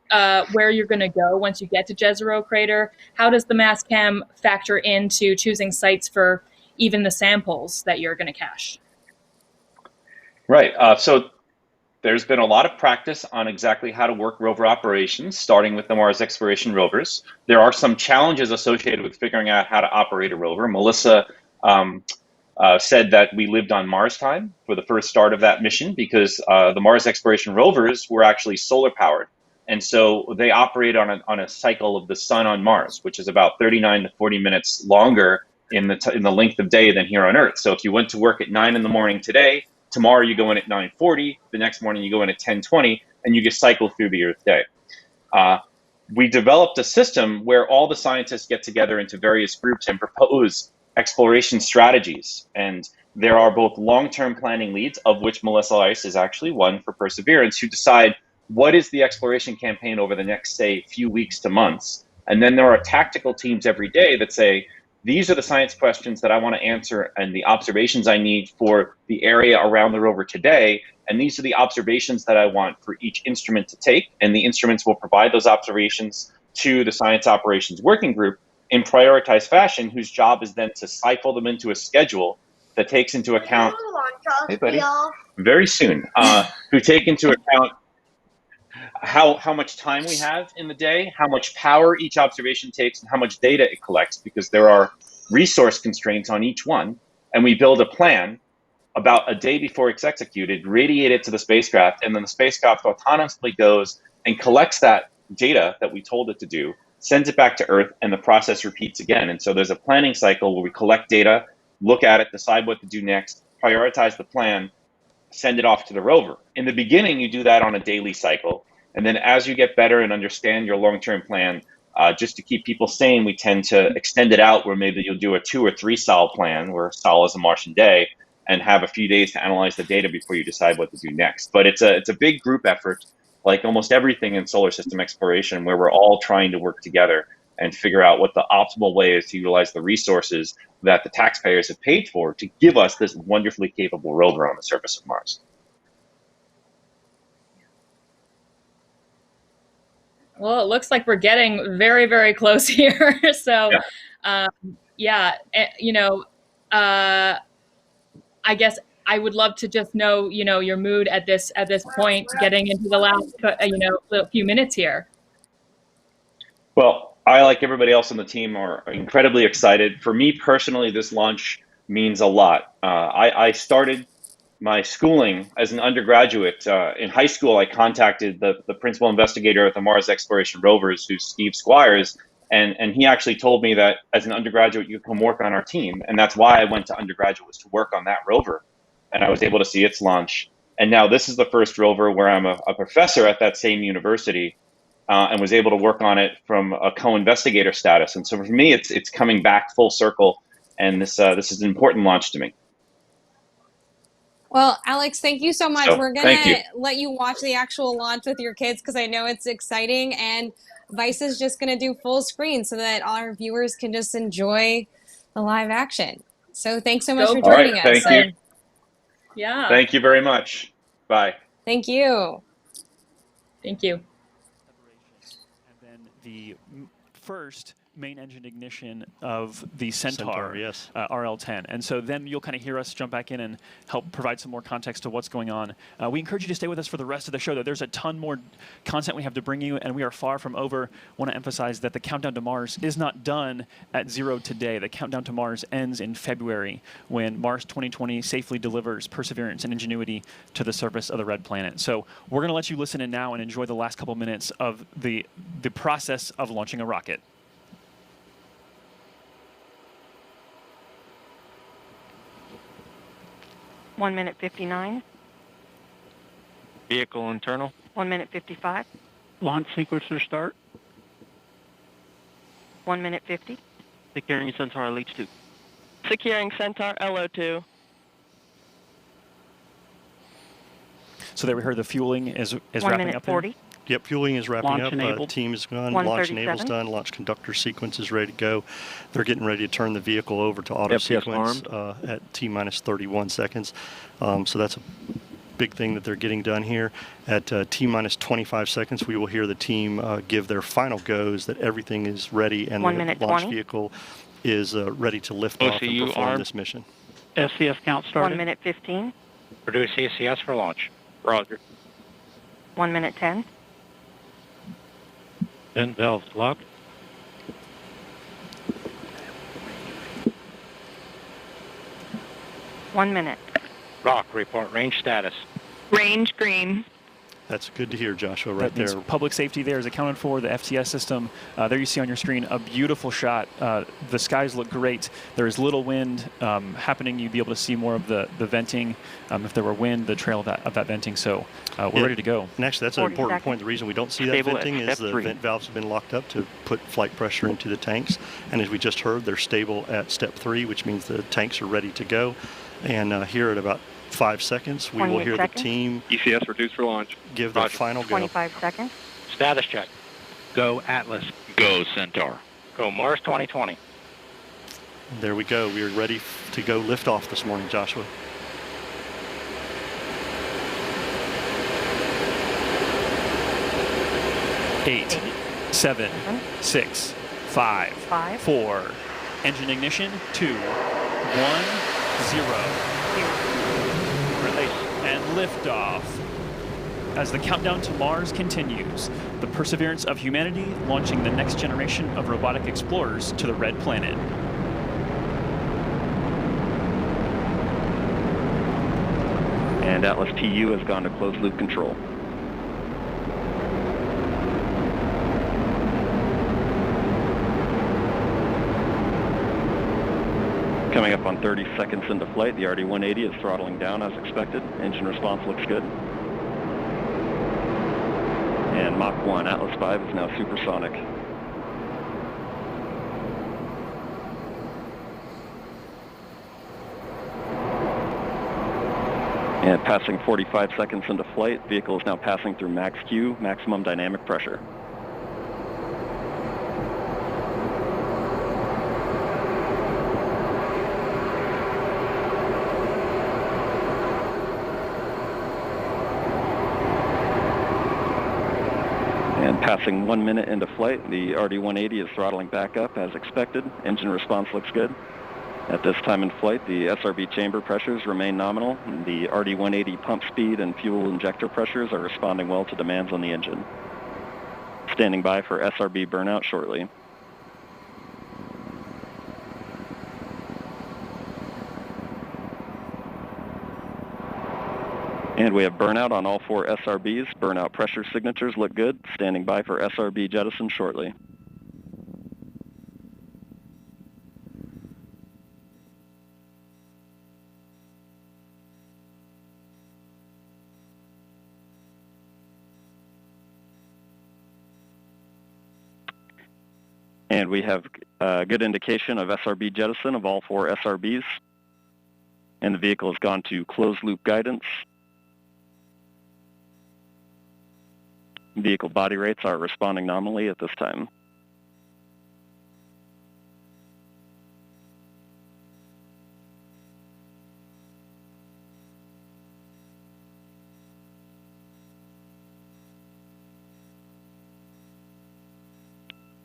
where you're going to go once you get to Jezreel Crater? How does the Mastcam factor into choosing sites for even the samples that you're going to cache? Right. So there's been a lot of practice on exactly how to work rover operations, starting with the Mars exploration rovers. There are some challenges associated with figuring out how to operate a rover. Melissa said that we lived on Mars time for the first start of that mission because the Mars exploration rovers were actually solar powered. And so they operate on a cycle of the sun on Mars, which is about 39 to 40 minutes longer in the length of day than here on Earth. So if you went to work at 9 in the morning today, tomorrow you go in at 9:40, the next morning you go in at 10:20, and you just cycle through the Earth day. We developed a system where all the scientists get together into various groups and propose exploration strategies. And there are both long-term planning leads, of which Melissa Ice is actually one for Perseverance, who decide what is the exploration campaign over the next, say, few weeks to months. And then there are tactical teams every day that say, these are the science questions that I want to answer and the observations I need for the area around the rover today. And these are the observations that I want for each instrument to take. And the instruments will provide those observations to the Science Operations Working Group in prioritized fashion, whose job is then to cycle them into a schedule that takes into account, hey buddy, very soon, who take into account how much time we have in the day, how much power each observation takes, and how much data it collects, because there are resource constraints on each one. And we build a plan about a day before it's executed, radiate it to the spacecraft, and then the spacecraft autonomously goes and collects that data that we told it to do, sends it back to Earth, and the process repeats again. And so there's a planning cycle where we collect data, look at it, decide what to do next, prioritize the plan, send it off to the rover. In the beginning, you do that on a daily cycle. And then as you get better and understand your long-term plan, Just to keep people sane, we tend to extend it out where maybe you'll do a 2 or 3 sol plan, where sol is a Martian day, and have a few days to analyze the data before you decide what to do next. But it's a big group effort, like almost everything in solar system exploration, where we're all trying to work together and figure out what the optimal way is to utilize the resources that the taxpayers have paid for to give us this wonderfully capable rover on the surface of Mars. Well, it looks like we're getting very, very close here. So, I guess I would love to just know, your mood at this point, getting into the last, few minutes here. Well, I, like everybody else on the team, are incredibly excited. For me personally, this launch means a lot. I started my schooling as an undergraduate. In high school, I contacted the principal investigator at the Mars Exploration Rovers, who's Steve Squires, and he actually told me that as an undergraduate, you come work on our team. And that's why I went to undergraduate, was to work on that rover. And I was able to see its launch. And now this is the first rover where I'm a professor at that same university, and was able to work on it from a co-investigator status. And so for me, it's coming back full circle. And this is an important launch to me. Well, Alex, thank you so much. So, We're going to let you watch the actual launch with your kids, because I know it's exciting. And Vice is just going to do full screen so that all our viewers can just enjoy the live action. So thanks so much for joining us. Thank you. Yeah. Thank you very much. Bye. Thank you. Thank you. And then the first main engine ignition of the Centaur, yes. RL-10. And so then you'll kind of hear us jump back in and help provide some more context to what's going on. We encourage you to stay with us for the rest of the show, though. There's a ton more content we have to bring you, and we are far from over. Want to emphasize that the countdown to Mars is not done at 0 today. The countdown to Mars ends in February, when Mars 2020 safely delivers Perseverance and Ingenuity to the surface of the red planet. So we're going to let you listen in now and enjoy the last couple minutes of the process of launching a rocket. One minute 59. Vehicle internal. 1 minute 55. Launch sequencer start. 1 minute 50. Securing Centaur LH2. Securing Centaur LO2. So there we heard the fueling is 1 wrapping minute up 40. Yep, fueling is wrapping Launch up. enabled. Team is gone. 137. Launch enable's done. Launch conductor sequence is ready to go. They're getting ready to turn the vehicle over to auto sequence at T-minus 31 seconds. So that's a big thing that they're getting done here. At T-minus 25 seconds, we will hear the team give their final goes that everything is ready and 1 the minute launch 20. vehicle is ready to lift off and perform this mission. SCS count started. 1 minute 15. Produce CCS for launch. Roger. 1 minute 10. Vent valves locked. One minute. Rock, report range status. Range green. That's good to hear, Joshua, right That means there. public safety there is accounted for, the FTS system. There you see on your screen a beautiful shot. The skies look great. There is little wind happening. You'd be able to see more of the venting. If there were wind, the trail of that venting. So we're ready to go. And actually, that's an important point. The reason we don't see that Stable venting at is step the 3. vent valves have been locked up to put flight pressure into the tanks. And as we just heard, they're stable at step 3, which means the tanks are ready to go. And here at about 5 seconds, we will hear the team ECS reduced for launch. give their final go. 25 seconds. Status check. Go Atlas. Go Centaur. Go Mars 2020. There we go. We are ready to go lift off this morning, Joshua. Eight, 7, 6, 5, 4. Engine ignition. 2, 1, 0. Release and liftoff. As the countdown to Mars continues, the perseverance of humanity launching the next generation of robotic explorers to the red planet. And Atlas TU has gone to closed loop control. Coming up on 30 seconds into flight, the RD-180 is throttling down as expected. Engine response looks good. And Mach 1 Atlas V is now supersonic. And passing 45 seconds into flight, vehicle is now passing through max Q, maximum dynamic pressure. And passing 1 minute into flight, the RD-180 is throttling back up as expected. Engine response looks good. At this time in flight, the SRB chamber pressures remain nominal. The RD-180 pump speed and fuel injector pressures are responding well to demands on the engine. Standing by for SRB burnout shortly. And we have burnout on all 4 SRBs. Burnout pressure signatures look good. Standing by for SRB jettison shortly. And we have a good indication of SRB jettison of all 4 SRBs. And the vehicle has gone to closed loop guidance. Vehicle body rates are responding nominally at this time.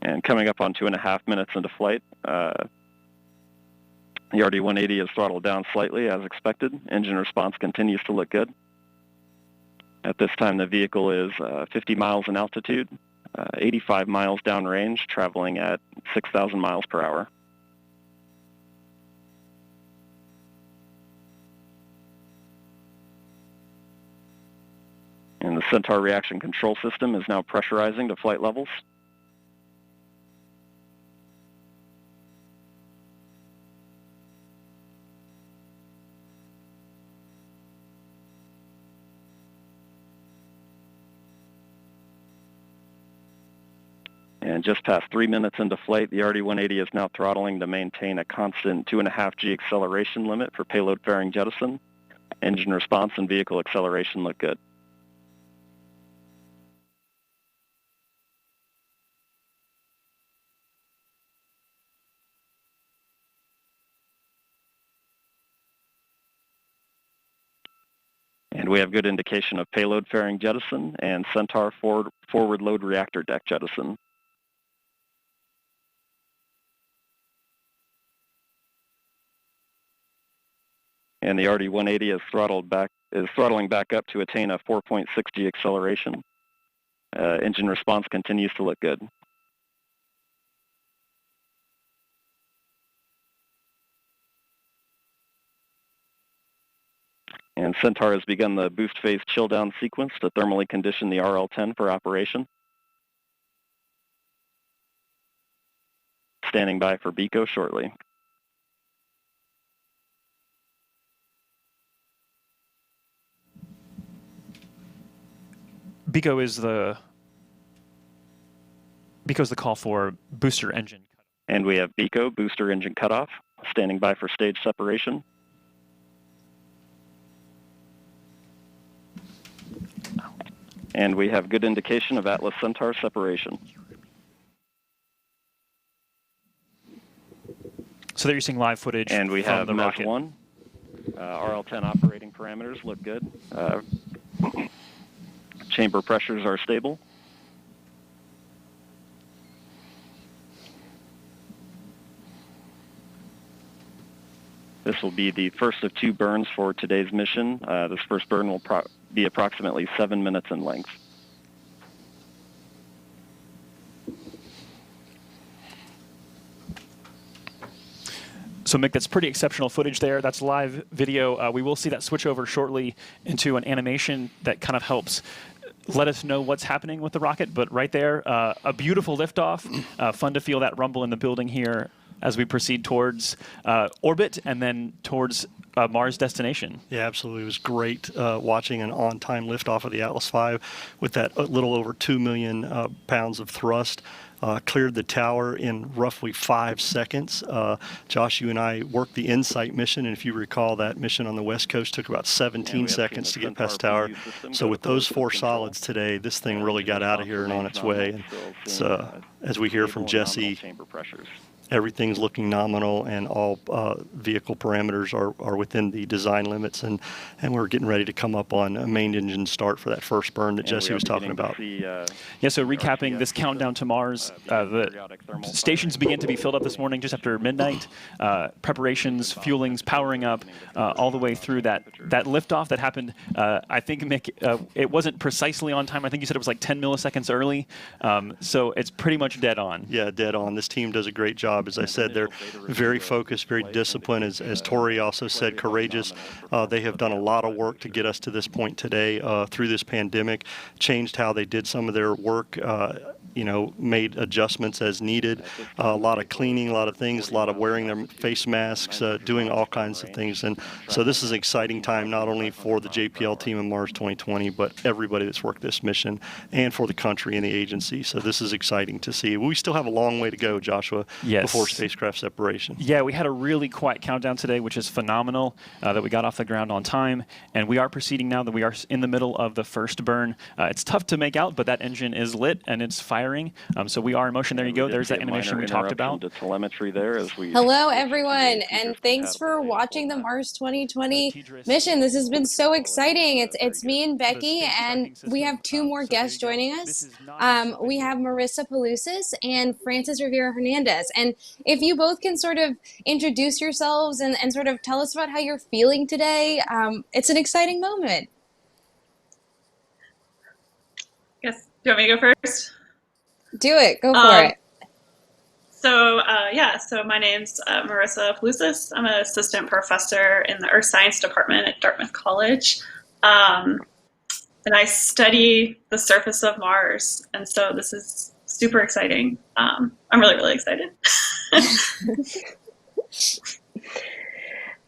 And coming up on 2.5 minutes into flight, the RD-180 is throttled down slightly as expected. Engine response continues to look good. At this time, the vehicle is 50 miles in altitude, 85 miles downrange, traveling at 6,000 miles per hour. And the Centaur reaction control system is now pressurizing to flight levels. And just past 3 minutes into flight, the RD-180 is now throttling to maintain a constant 2.5 G acceleration limit for payload fairing jettison. Engine response and vehicle acceleration look good. And we have good indication of payload fairing jettison and Centaur forward load reactor deck jettison. And the RD-180 is throttling back up to attain a 4.6 G acceleration. Engine response continues to look good. And Centaur has begun the boost phase chill down sequence to thermally condition the RL-10 for operation. Standing by for BECO shortly. BECO is the call for booster engine. And we have BECO, booster engine cutoff, standing by for stage separation. And we have good indication of Atlas Centaur separation. So there you're seeing live footage. And we have the MES rocket. 1. RL-10 operating parameters look good. Chamber pressures are stable. This will be the first of 2 burns for today's mission. This first burn will be approximately 7 minutes in length. So Mick, that's pretty exceptional footage there. That's live video. We will see that switch over shortly into an animation that kind of helps let us know what's happening with the rocket. But right there, a beautiful liftoff. Fun to feel that rumble in the building here as we proceed towards orbit and then towards Mars destination. Yeah, absolutely. It was great watching an on-time liftoff of the Atlas V with that little over 2 million pounds of thrust. cleared the tower in roughly 5 seconds. Josh, you and I worked the InSight mission, and if you recall, that mission on the West Coast took about 17 seconds to get past tower. So with those 4 solids today, this thing really got out of here and on its way. And it's, as we hear from Jesse, everything's looking nominal, and all vehicle parameters are within the design limits, and we're getting ready to come up on a main engine start for that first burn that Jesse was talking about. Yeah, so recapping this countdown to Mars, the stations began to be filled up this morning just after midnight. Preparations, fuelings, powering up, all the way through that liftoff that happened. I think, Mick, it wasn't precisely on time. I think you said it was like 10 milliseconds early. So it's pretty much dead on. Yeah, dead on. This team does a great job. As I said, they're very focused, very disciplined. As Tori also said, courageous. They have done a lot of work to get us to this point today through this pandemic, changed how they did some of their work, made adjustments as needed, a lot of cleaning, a lot of things, a lot of wearing their face masks, doing all kinds of things. And so this is an exciting time, not only for the JPL team in Mars 2020, but everybody that's worked this mission, and for the country and the agency. So this is exciting to see. We still have a long way to go, Joshua, before spacecraft separation. Yeah, we had a really quiet countdown today, which is phenomenal, that we got off the ground on time. And we are proceeding now that we are in the middle of the first burn. It's tough to make out, but that engine is lit and it's firing. So we are in motion. There you go. There's that animation we talked about. Telemetry there as we Hello, everyone, and thanks for watching the Mars 2020 mission. This has been so exciting. It's me and Becky, and we have 2 more guests joining us. We have Marissa Pelusis and Francis Rivera Hernandez. And if you both can sort of introduce yourselves and sort of tell us about how you're feeling today, it's an exciting moment. Yes. Do you want me to go first? Do it. Go for it. So my name's Marissa Pelusis. I'm an assistant professor in the Earth Science Department at Dartmouth College. And I study the surface of Mars. And so this is super exciting. I'm really, really excited.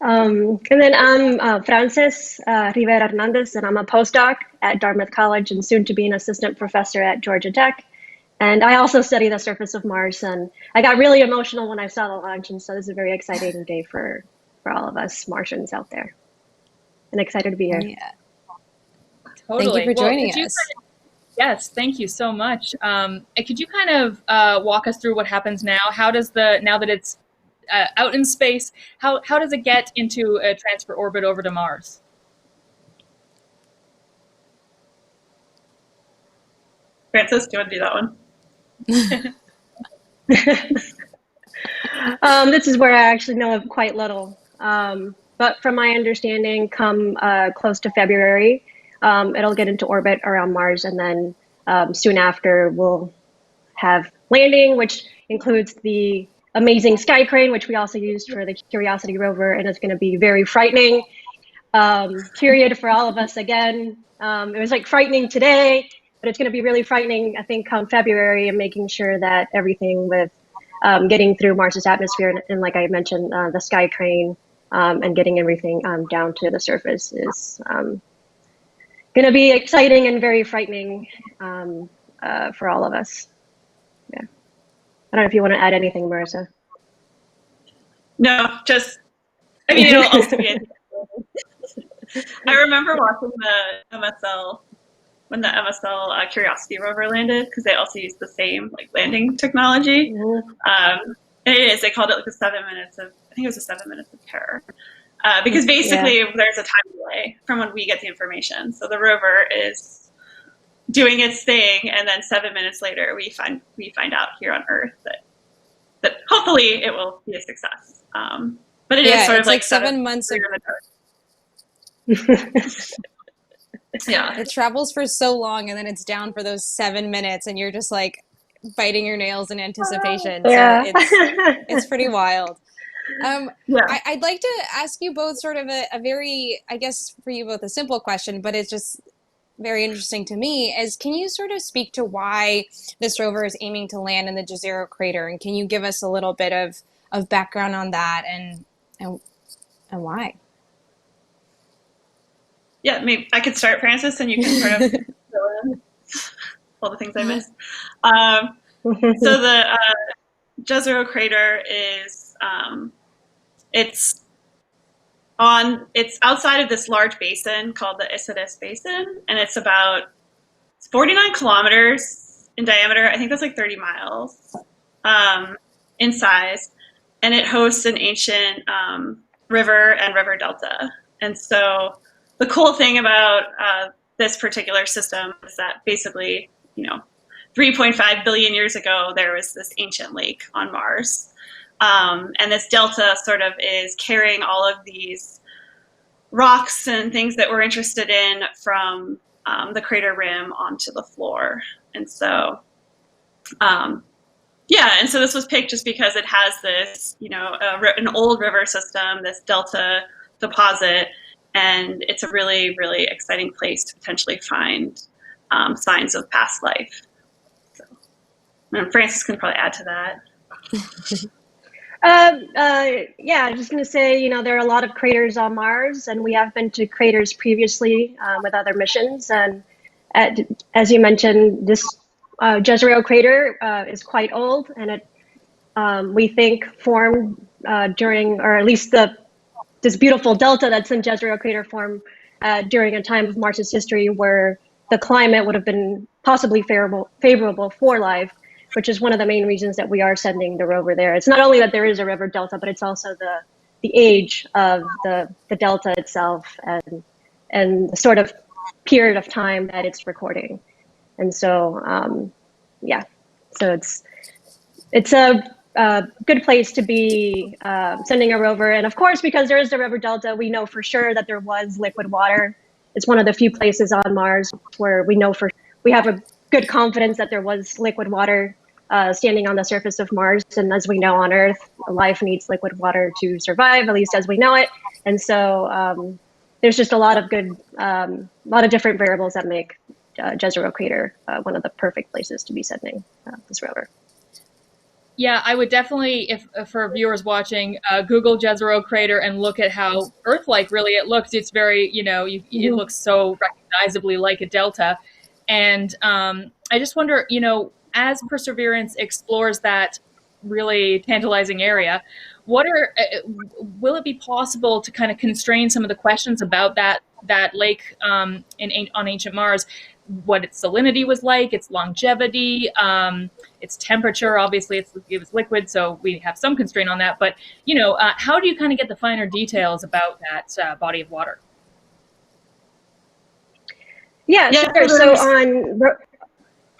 And then I'm Frances Rivera Hernandez, and I'm a postdoc at Dartmouth College and soon to be an assistant professor at Georgia Tech. And I also study the surface of Mars, and I got really emotional when I saw the launch, and so this is a very exciting day for all of us Martians out there. And excited to be here. Yeah. Totally. Thank you for joining us. Yes, thank you so much. Could you kind of walk us through what happens now? How does now that it's out in space, how does it get into a transfer orbit over to Mars? Francis, do you want to do that one? This is where I actually know of quite little. But from my understanding, come close to February, it'll get into orbit around Mars, and then soon after we'll have landing, which includes the amazing sky crane, which we also used for the Curiosity rover, and it's going to be very frightening period for all of us again. It was like frightening today, but it's going to be really frightening, I think, come February, and making sure that everything with getting through Mars's atmosphere, and like I mentioned, the sky crane, and getting everything down to the surface is going to be exciting and very frightening for all of us. Yeah. I don't know if you want to add anything, Marissa. No, it'll also be I remember watching the MSL, when the MSL Curiosity rover landed, because they also used the same landing technology. And they called it like the 7 minutes of, I think it was the 7 minutes of terror. Because basically there's a time delay from when we get the information. So the rover is doing its thing, and then 7 minutes later we find out here on Earth that hopefully it will be a success. But it is sort of like 7 months of yeah. It travels for so long, and then it's down for those 7 minutes, and you're just like biting your nails in anticipation. Yeah. So it's pretty wild. I'd like to ask you both sort of a very, I guess for you both, a simple question, but it's just very interesting to me, is can you sort of speak to why this rover is aiming to land in the Jazzero Crater? And can you give us a little bit of background on that and why? Yeah, maybe I could start, Francis, and you can sort of fill in all the things I missed. So the Jezreel Crater is it's outside of this large basin called the Isidis Basin, and it's 49 kilometers in diameter. I think that's like 30 miles in size, and it hosts an ancient river and river delta. And so the cool thing about this particular system is that basically, 3.5 billion years ago, there was this ancient lake on Mars. And this delta sort of is carrying all of these rocks and things that we're interested in from the crater rim onto the floor. And so, and so this was picked just because it has this, an old river system, this delta deposit, and it's a really, really exciting place to potentially find signs of past life. So, and Francis can probably add to that. I'm just going to say, there are a lot of craters on Mars, and we have been to craters previously with other missions. And as you mentioned, this Jezreel Crater is quite old, and it we think formed during, or at least this beautiful delta that's in Jezreel Crater formed during a time of Mars's history where the climate would have been possibly favorable for life, which is one of the main reasons that we are sending the rover there. It's not only that there is a river delta, but it's also the age of the delta itself and the sort of period of time that it's recording. And so, so it's a good place to be sending a rover. And of course, because there is the river delta, we know for sure that there was liquid water. It's one of the few places on Mars where we have a good confidence that there was liquid water standing on the surface of Mars. And as we know on Earth, life needs liquid water to survive, at least as we know it. And so there's just a lot of different variables that make Jezreel Crater one of the perfect places to be sending this rover. Yeah, I would definitely, if for viewers watching, Google Jezreel Crater and look at how Earth-like really it looks. It's very, it looks so recognizably like a delta. And I just wonder, as Perseverance explores that really tantalizing area, will it be possible to kind of constrain some of the questions about that lake on ancient Mars? What its salinity was like, its longevity, its temperature. Obviously, it was liquid, so we have some constraint on that. But how do you kind of get the finer details about that body of water? Yeah, sure. So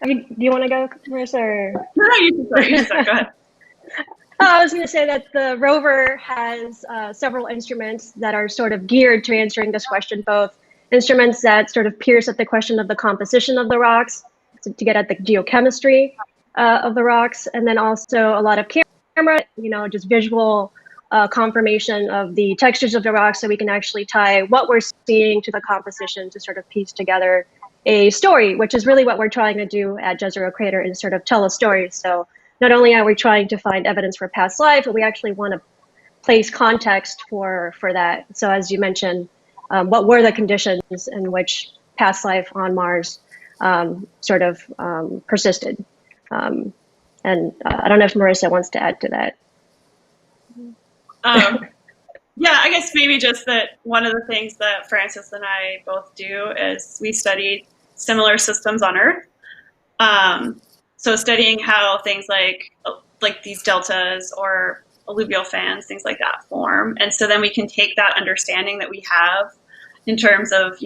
do you want to go, Marissa? Or? No, you start. Go ahead. I was going to say that the rover has several instruments that are sort of geared to answering this question, both instruments that sort of pierce at the question of the composition of the rocks to get at the geochemistry of the rocks, and then also a lot of camera, just visual confirmation of the textures of the rocks, so we can actually tie what we're seeing to the composition to sort of piece together a story, which is really what we're trying to do at Jezreel Crater, is sort of tell a story. So not only are we trying to find evidence for past life, but we actually want to place context for that. So as you mentioned, what were the conditions in which past life on Mars sort of persisted? And I don't know if Marissa wants to add to that. I guess maybe just that one of the things that Francis and I both do is we studied similar systems on Earth. So studying how things like these deltas or alluvial fans, things like that form. And so then we can take that understanding that we have in terms of,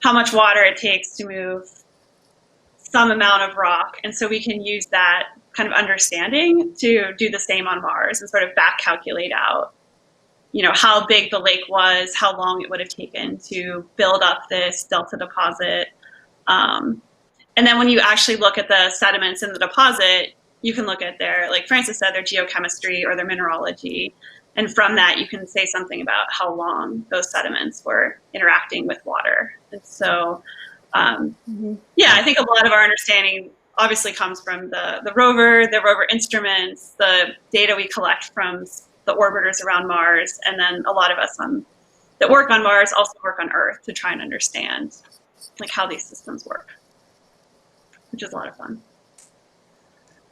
how much water it takes to move some amount of rock. And so we can use that kind of understanding to do the same on Mars and sort of back calculate out, how big the lake was, how long it would have taken to build up this delta deposit. And then when you actually look at the sediments in the deposit, you can look at like Francis said, their geochemistry or their mineralogy. And from that, you can say something about how long those sediments were interacting with water. And so, I think a lot of our understanding obviously comes from the rover instruments, the data we collect from the orbiters around Mars. And then a lot of us that work on Mars also work on Earth to try and understand how these systems work, which is a lot of fun.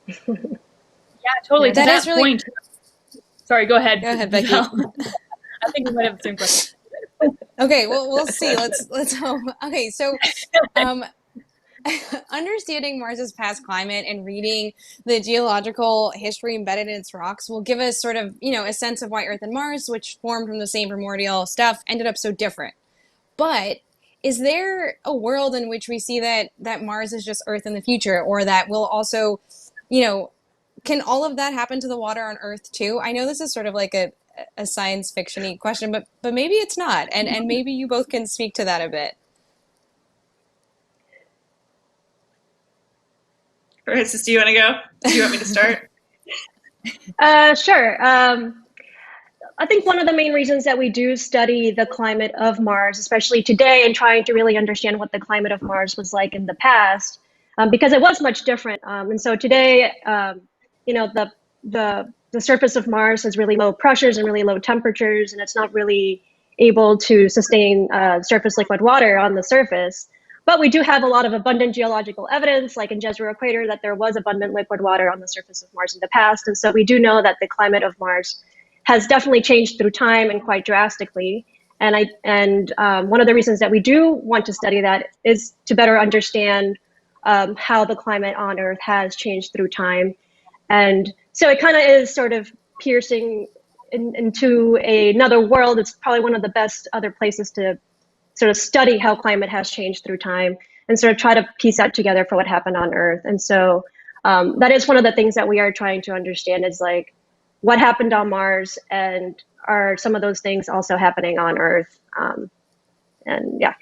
Yeah, totally. To That that is really. point. Sorry, go ahead. Go ahead, Becky. Giselle. I think we might have the same question. Okay, well, we'll see. Let's hope. Okay, so understanding Mars's past climate and reading the geological history embedded in its rocks will give us sort of, a sense of why Earth and Mars, which formed from the same primordial stuff, ended up so different. But is there a world in which we see that Mars is just Earth in the future, or that will also, can all of that happen to the water on Earth too? I know this is sort of like a science fiction-y question, but maybe it's not, and maybe you both can speak to that a bit. Francis, do you want to go? Do you want me to start? Sure. I think one of the main reasons that we do study the climate of Mars, especially today, and trying to really understand what the climate of Mars was like in the past, because it was much different. And so today, the surface of Mars has really low pressures and really low temperatures, and it's not really able to sustain surface liquid water on the surface. But we do have a lot of abundant geological evidence, like in Jezreel Crater, that there was abundant liquid water on the surface of Mars in the past. And so we do know that the climate of Mars has definitely changed through time and quite drastically. And one of the reasons that we do want to study that is to better understand how the climate on Earth has changed through time. And so it kind of is sort of piercing into another world. It's probably one of the best other places to sort of study how climate has changed through time and sort of try to piece that together for what happened on Earth. And so that is one of the things that we are trying to understand is like what happened on Mars, and are some of those things also happening on Earth? And yeah.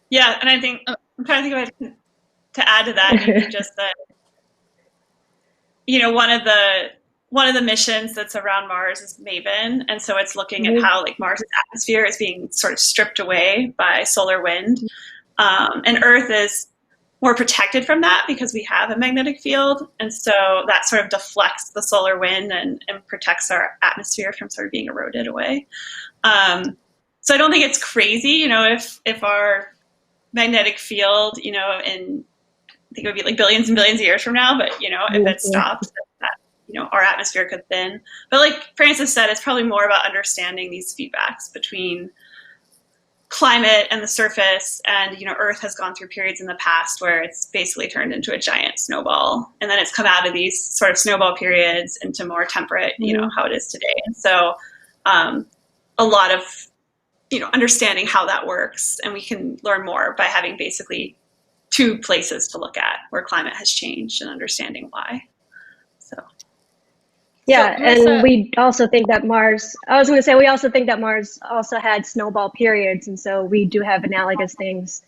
Yeah, and I think I'm trying to think of to add to that. You just said, one of the missions that's around Mars is MAVEN, and so it's looking at how like Mars' atmosphere is being sort of stripped away by solar wind, and Earth is more protected from that because we have a magnetic field, and so that sort of deflects the solar wind and protects our atmosphere from sort of being eroded away. So I don't think it's crazy, if our magnetic field, in I think it would be like billions and billions of years from now, but if it stops, that our atmosphere could thin. But like Francis said, it's probably more about understanding these feedbacks between climate and the surface, and Earth has gone through periods in the past where it's basically turned into a giant snowball, and then it's come out of these sort of snowball periods into more temperate, how it is today. And so a lot of understanding how that works, and we can learn more by having basically two places to look at where climate has changed and understanding why. Yeah, and we also think that Mars, we also think that Mars also had snowball periods, and so we do have analogous things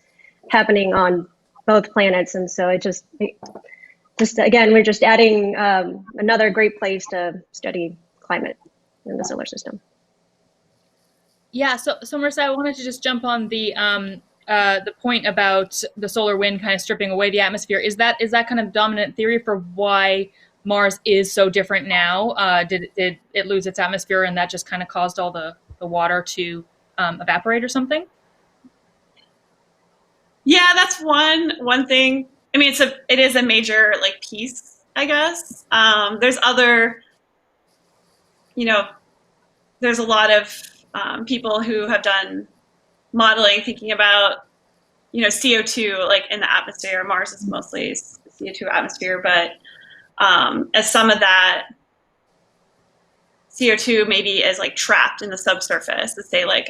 happening on both planets, and so again, we're just adding another great place to study climate in the solar system. Yeah, so Marissa, I wanted to just jump on the point about the solar wind kind of stripping away the atmosphere. Is that kind of dominant theory for why Mars is so different now? Did it lose its atmosphere, and that just kind of caused all the water to evaporate or something? Yeah, that's one thing. I mean, it is a major like piece, I guess. There's other, there's a lot of people who have done modeling thinking about, CO2 like in the atmosphere. Mars is mostly CO2 atmosphere, but as some of that CO2 maybe is like trapped in the subsurface, let's say like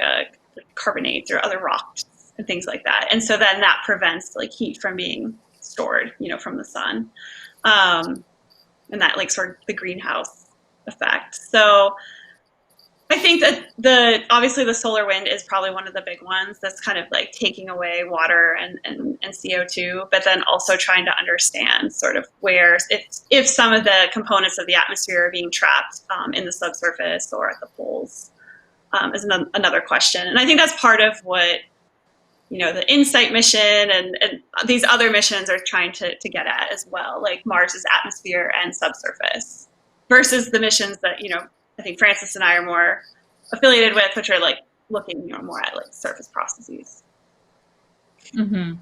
carbonates or other rocks and things like that. And so then that prevents like heat from being stored, from the sun. And that like sort of the greenhouse effect. So I think that obviously the solar wind is probably one of the big ones that's kind of like taking away water and CO2, but then also trying to understand sort of where, if some of the components of the atmosphere are being trapped in the subsurface or at the poles is another question. And I think that's part of what, the InSight mission and these other missions are trying to get at as well, like Mars's atmosphere and subsurface versus the missions that, I think Francis and I are more affiliated with, which are like looking more at like surface processes. Mm-hmm.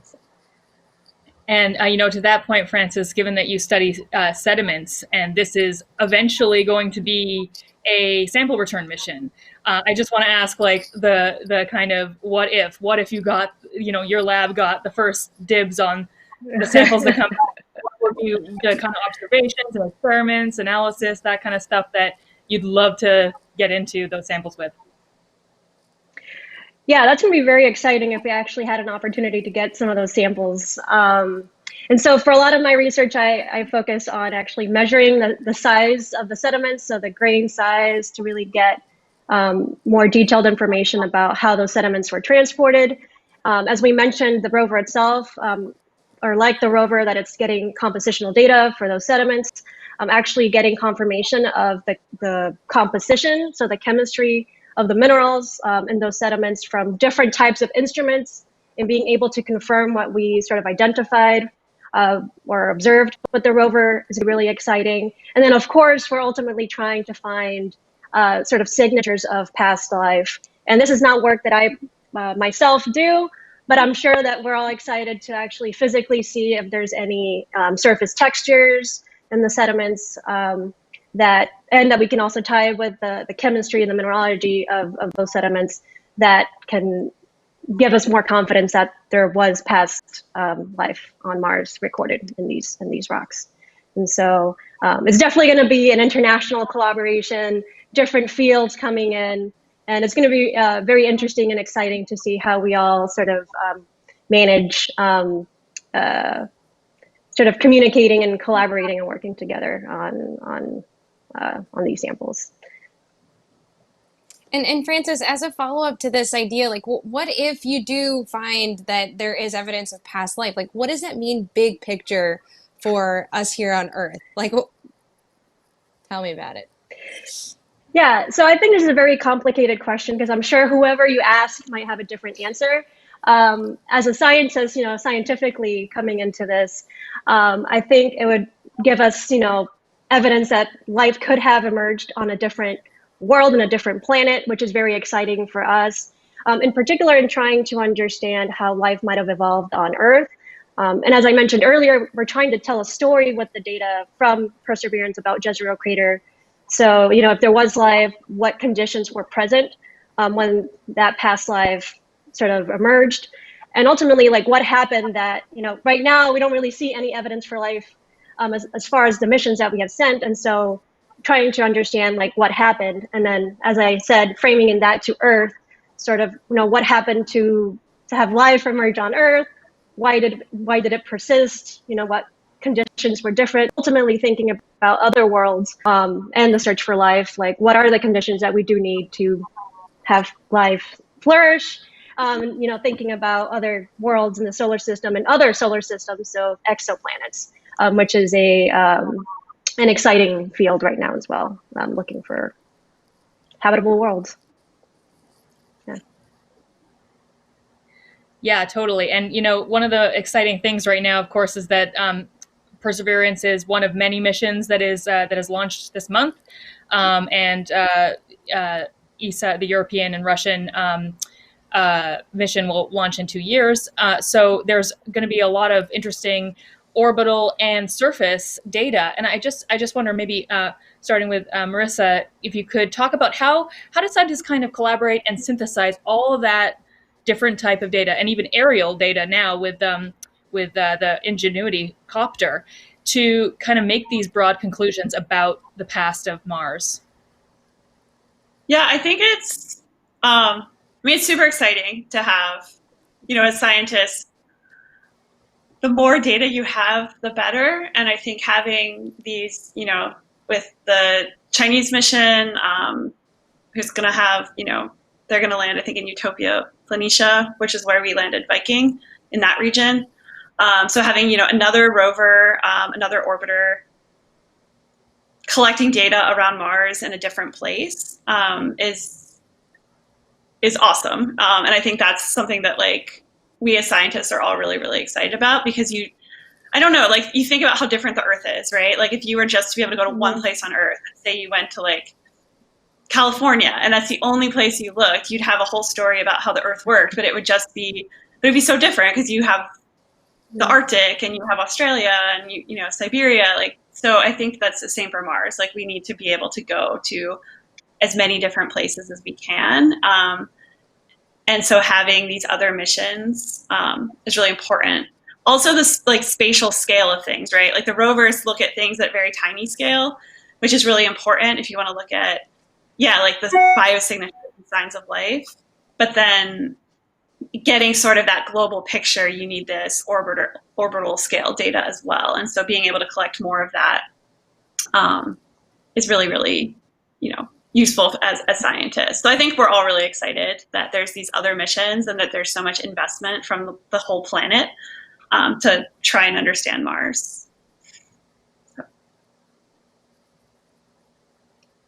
And, to that point, Francis, given that you study sediments, and this is eventually going to be a sample return mission, I just want to ask, like, the kind of what if you got, your lab got the first dibs on the samples that come back? What would you, the kind of observations and experiments, analysis, that kind of stuff that you'd love to get into those samples with? Yeah, that's going to be very exciting if we actually had an opportunity to get some of those samples. And so for a lot of my research, I focus on actually measuring the size of the sediments, so the grain size, to really get more detailed information about how those sediments were transported. As we mentioned, the rover itself, or like the rover, that it's getting compositional data for those sediments, actually getting confirmation of the composition, so the chemistry of the minerals in those sediments from different types of instruments, and being able to confirm what we sort of identified or observed with the rover is really exciting. And then, of course, we're ultimately trying to find sort of signatures of past life. And this is not work that I myself do, but I'm sure that we're all excited to actually physically see if there's any surface textures in the sediments that we can also tie with the chemistry and the mineralogy of those sediments that can give us more confidence that there was past life on Mars recorded in these rocks. And so it's definitely going to be an international collaboration, different fields coming in, and it's going to be very interesting and exciting to see how we all sort of manage sort of communicating and collaborating and working together on these samples. And Francis, as a follow-up to this idea, like, what if you do find that there is evidence of past life? Like, what does that mean big picture for us here on Earth? Like, tell me about it. Yeah, so I think this is a very complicated question, because I'm sure whoever you ask might have a different answer. As a scientist, scientifically coming into this, I think it would give us, evidence that life could have emerged on a different world and a different planet, which is very exciting for us, in particular in trying to understand how life might have evolved on Earth. And as I mentioned earlier, we're trying to tell a story with the data from Perseverance about Jezreel Crater. So, if there was life, what conditions were present when that past life sort of emerged, and ultimately, like, what happened that, right now we don't really see any evidence for life as far as the missions that we have sent. And so trying to understand, like, what happened, and then, as I said, framing in that to Earth, sort of, what happened to have life emerge on Earth, why did it persist, what conditions were different, ultimately thinking about other worlds and the search for life, like, what are the conditions that we do need to have life flourish, thinking about other worlds in the solar system and other solar systems, so exoplanets, which is an exciting field right now as well, looking for habitable worlds. Yeah, totally. And, one of the exciting things right now, of course, is that Perseverance is one of many missions that is launched this month. And ESA, the European and Russian mission, will launch in 2 years. So there's going to be a lot of interesting orbital and surface data. And I just wonder, maybe starting with Marissa, if you could talk about how do scientists kind of collaborate and synthesize all of that different type of data, and even aerial data now with the Ingenuity copter, to kind of make these broad conclusions about the past of Mars? Yeah, I think it's super exciting to have, as scientists, the more data you have, the better. And I think having these, with the Chinese mission, who's going to have, they're going to land, I think, in Utopia Planitia, which is where we landed Viking, in that region. So having, another rover, another orbiter collecting data around Mars in a different place is awesome. And I think that's something that, like, we as scientists are all really, really excited about, because I don't know, like, you think about how different the Earth is, right? Like, if you were just to be able to go to one place on Earth, say you went to, like, California, and that's the only place you looked, you'd have a whole story about how the Earth worked, but it would be so different, because you have the Arctic, and you have Australia, and you know, Siberia. Like, so I think that's the same for Mars. Like, we need to be able to go to as many different places as we can. And so having these other missions is really important. Also, this like spatial scale of things, right? Like the rovers look at things at very tiny scale, which is really important if you want to look at, like the biosignatures and signs of life. But then getting sort of that global picture, you need this orbital scale data as well. And so being able to collect more of that is really, really, useful as scientists. So I think we're all really excited that there's these other missions and that there's so much investment from the whole planet to try and understand Mars.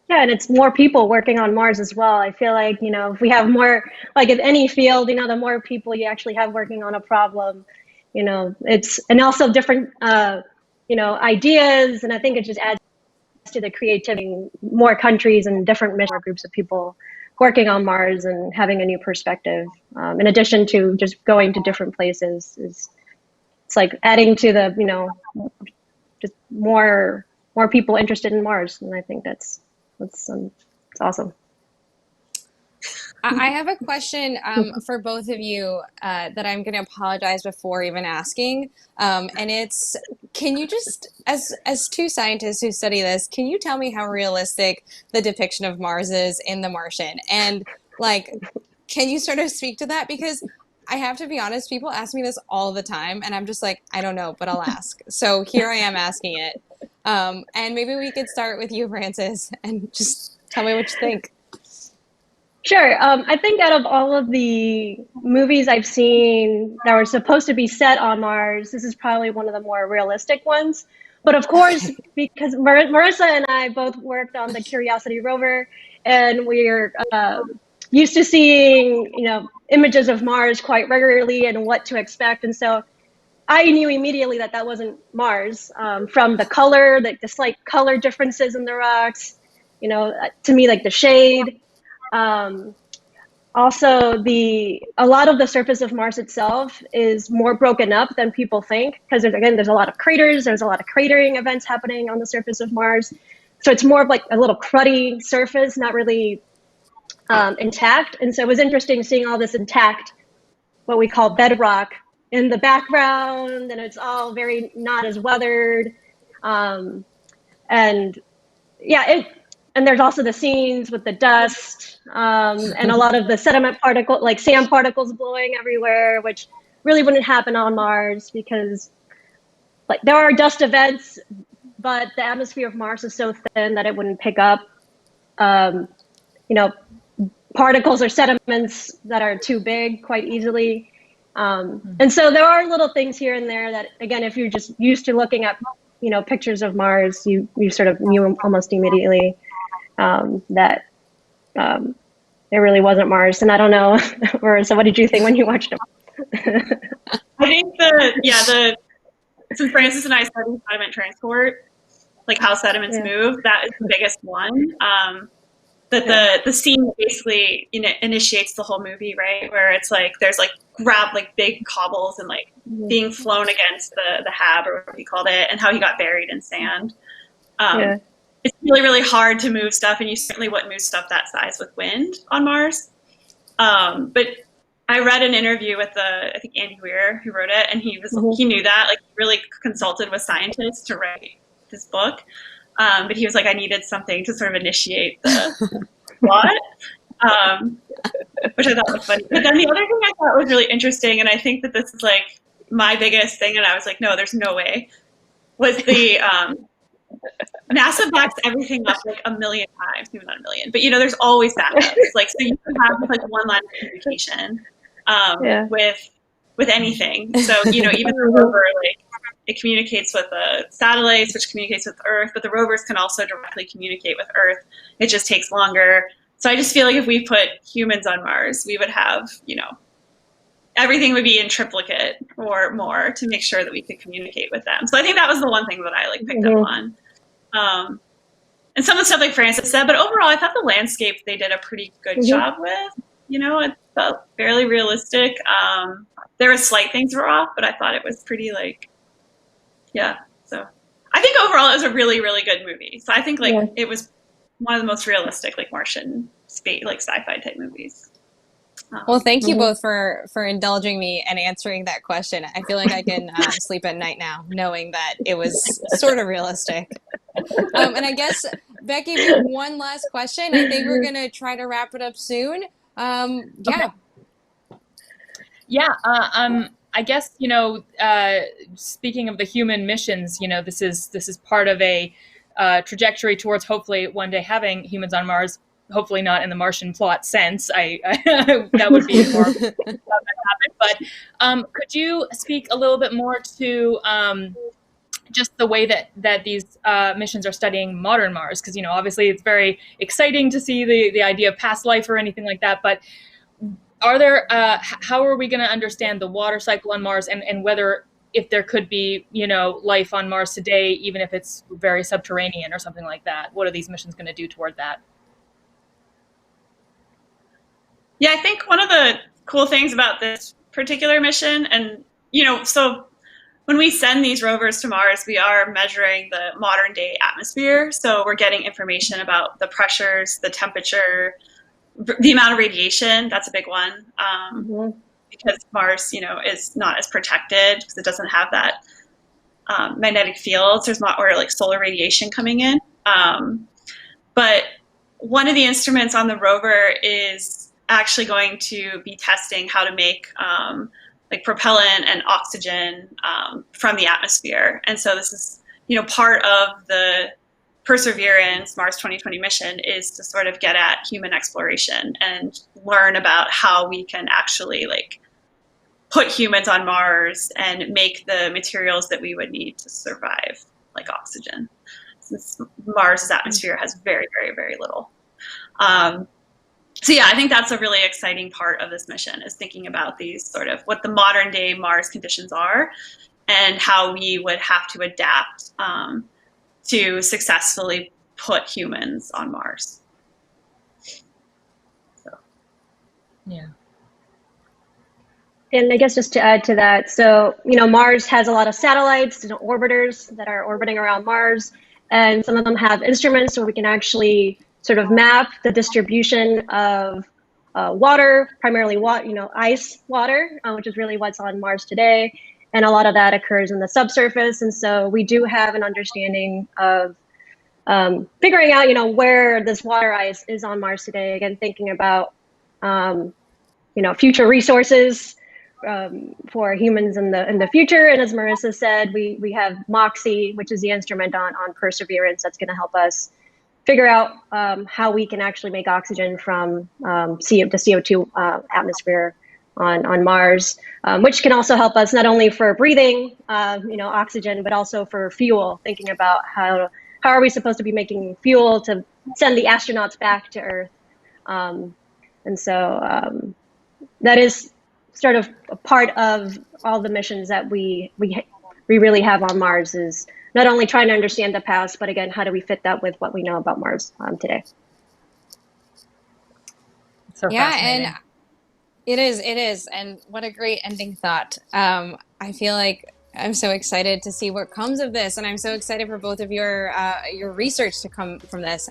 Yeah, and it's more people working on Mars as well. I feel like, if we have more, like in any field, the more people you actually have working on a problem, and also different, ideas. And I think it just adds to the creativity, more countries and different mission groups of people working on Mars and having a new perspective. In addition to just going to different places, it's like adding to the, just more people interested in Mars. And I think that's awesome. I have a question for both of you that I'm going to apologize before even asking. And it's, can you just, as two scientists who study this, can you tell me how realistic the depiction of Mars is in The Martian? And like, can you sort of speak to that? Because I have to be honest, people ask me this all the time, and I'm just like, I don't know, but I'll ask. So here I am asking it. And maybe we could start with you, Frances, and just tell me what you think. Sure. I think out of all of the movies I've seen that were supposed to be set on Mars, this is probably one of the more realistic ones. But of course, because Marissa and I both worked on the Curiosity rover, and we're used to seeing, images of Mars quite regularly and what to expect. And so I knew immediately that that wasn't Mars from the color, the slight color differences in the rocks, to me, like the shade. Also, a lot of the surface of Mars itself is more broken up than people think, because there's a lot of craters, there's a lot of cratering events happening on the surface of Mars. So it's more of like a little cruddy surface, not really intact. And so it was interesting seeing all this intact, what we call bedrock, in the background, and it's all very not as weathered. And there's also the scenes with the dust and a lot of the sediment particles, like sand particles blowing everywhere, which really wouldn't happen on Mars because like there are dust events, but the atmosphere of Mars is so thin that it wouldn't pick up, particles or sediments that are too big quite easily. And so there are little things here and there that, again, if you're just used to looking at, pictures of Mars, you sort of knew almost immediately that it really wasn't Mars. And I don't know, Marissa, what did you think when you watched it? I think since Frances and I studied sediment transport, like how sediments move, that is the biggest one. The scene basically initiates the whole movie, right? Where it's like there's like big cobbles and like being flown against the hab or whatever he called it, and how he got buried in sand. It's really, really hard to move stuff, and you certainly wouldn't move stuff that size with wind on Mars. But I read an interview with I think Andy Weir, who wrote it, and he knew that, like, he really consulted with scientists to write this book. But he was like, I needed something to sort of initiate the plot, which I thought was funny. But then the other thing I thought was really interesting, and I think that this is like my biggest thing, and I was like, no, there's no way, was the NASA backs everything up like a million times, maybe not a million, but there's always backups. Like, so you can have like one line of communication with anything. So even the rover, like, it communicates with the satellites, which communicates with Earth, but the rovers can also directly communicate with Earth. It just takes longer. So I just feel like if we put humans on Mars, we would have, everything would be in triplicate or more to make sure that we could communicate with them. So I think that was the one thing that I picked up on. And some of the stuff like Frances said, but overall I thought the landscape they did a pretty good job with. You know, it felt fairly realistic. There were slight things that were off, but I thought it was pretty like, yeah. So I think overall it was a really, really good movie. So I think like it was one of the most realistic like Martian space like sci-fi type movies. Well, thank you both for indulging me and answering that question. I feel like I can sleep at night now, knowing that it was sort of realistic. And I guess, Becky, we have one last question. I think we're going to try to wrap it up soon. Yeah. Yeah. I guess, speaking of the human missions, this is part of a trajectory towards hopefully one day having humans on Mars. Hopefully not in the Martian plot sense. That would be more that happen. But could you speak a little bit more to just the way that these missions are studying modern Mars? Because obviously it's very exciting to see the idea of past life or anything like that. But are there how are we going to understand the water cycle on Mars and whether if there could be life on Mars today, even if it's very subterranean or something like that? What are these missions going to do toward that? Yeah, I think one of the cool things about this particular mission, and so when we send these rovers to Mars, we are measuring the modern day atmosphere. So we're getting information about the pressures, the temperature, the amount of radiation. That's a big one because Mars, is not as protected because it doesn't have that magnetic fields. There's not or like solar radiation coming in. But one of the instruments on the rover is actually going to be testing how to make like propellant and oxygen from the atmosphere. And so this is, part of the Perseverance Mars 2020 mission is to sort of get at human exploration and learn about how we can actually like put humans on Mars and make the materials that we would need to survive, like oxygen, since Mars's atmosphere has very, very, very little. So yeah, I think that's a really exciting part of this mission is thinking about these sort of what the modern day Mars conditions are and how we would have to adapt to successfully put humans on Mars. So. Yeah. And I guess just to add to that, so, Mars has a lot of satellites and orbiters that are orbiting around Mars, and some of them have instruments where we can actually sort of map the distribution of water, primarily ice water, which is really what's on Mars today. And a lot of that occurs in the subsurface. And so we do have an understanding of figuring out, where this water ice is on Mars today. Again, thinking about, future resources for humans in the future. And as Marissa said, we have MOXIE, which is the instrument on Perseverance that's going to help us figure out how we can actually make oxygen from the CO2 atmosphere on Mars, which can also help us not only for breathing, oxygen, but also for fuel, thinking about how are we supposed to be making fuel to send the astronauts back to Earth. And so that is sort of a part of all the missions that we really have on Mars is not only trying to understand the past, but again, how do we fit that with what we know about Mars today? So yeah, and it is. And what a great ending thought. I feel like I'm so excited to see what comes of this. And I'm so excited for both of your research to come from this.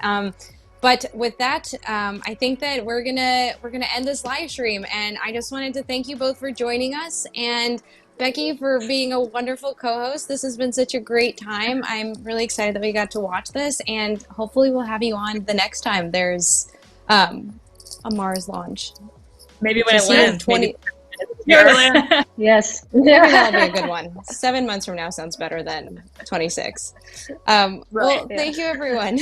But with that, I think that we're gonna end this live stream. And I just wanted to thank you both for joining us. And Becky, for being a wonderful co-host. This has been such a great time. I'm really excited that we got to watch this, and hopefully we'll have you on the next time there's a Mars launch. Maybe when it lands. 20. Yes. That'll be a good one. 7 months from now sounds better than 26. Well, thank you, everyone.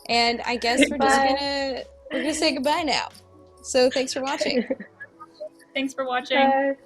And I guess we're gonna say goodbye now. So thanks for watching. Thanks for watching. Bye.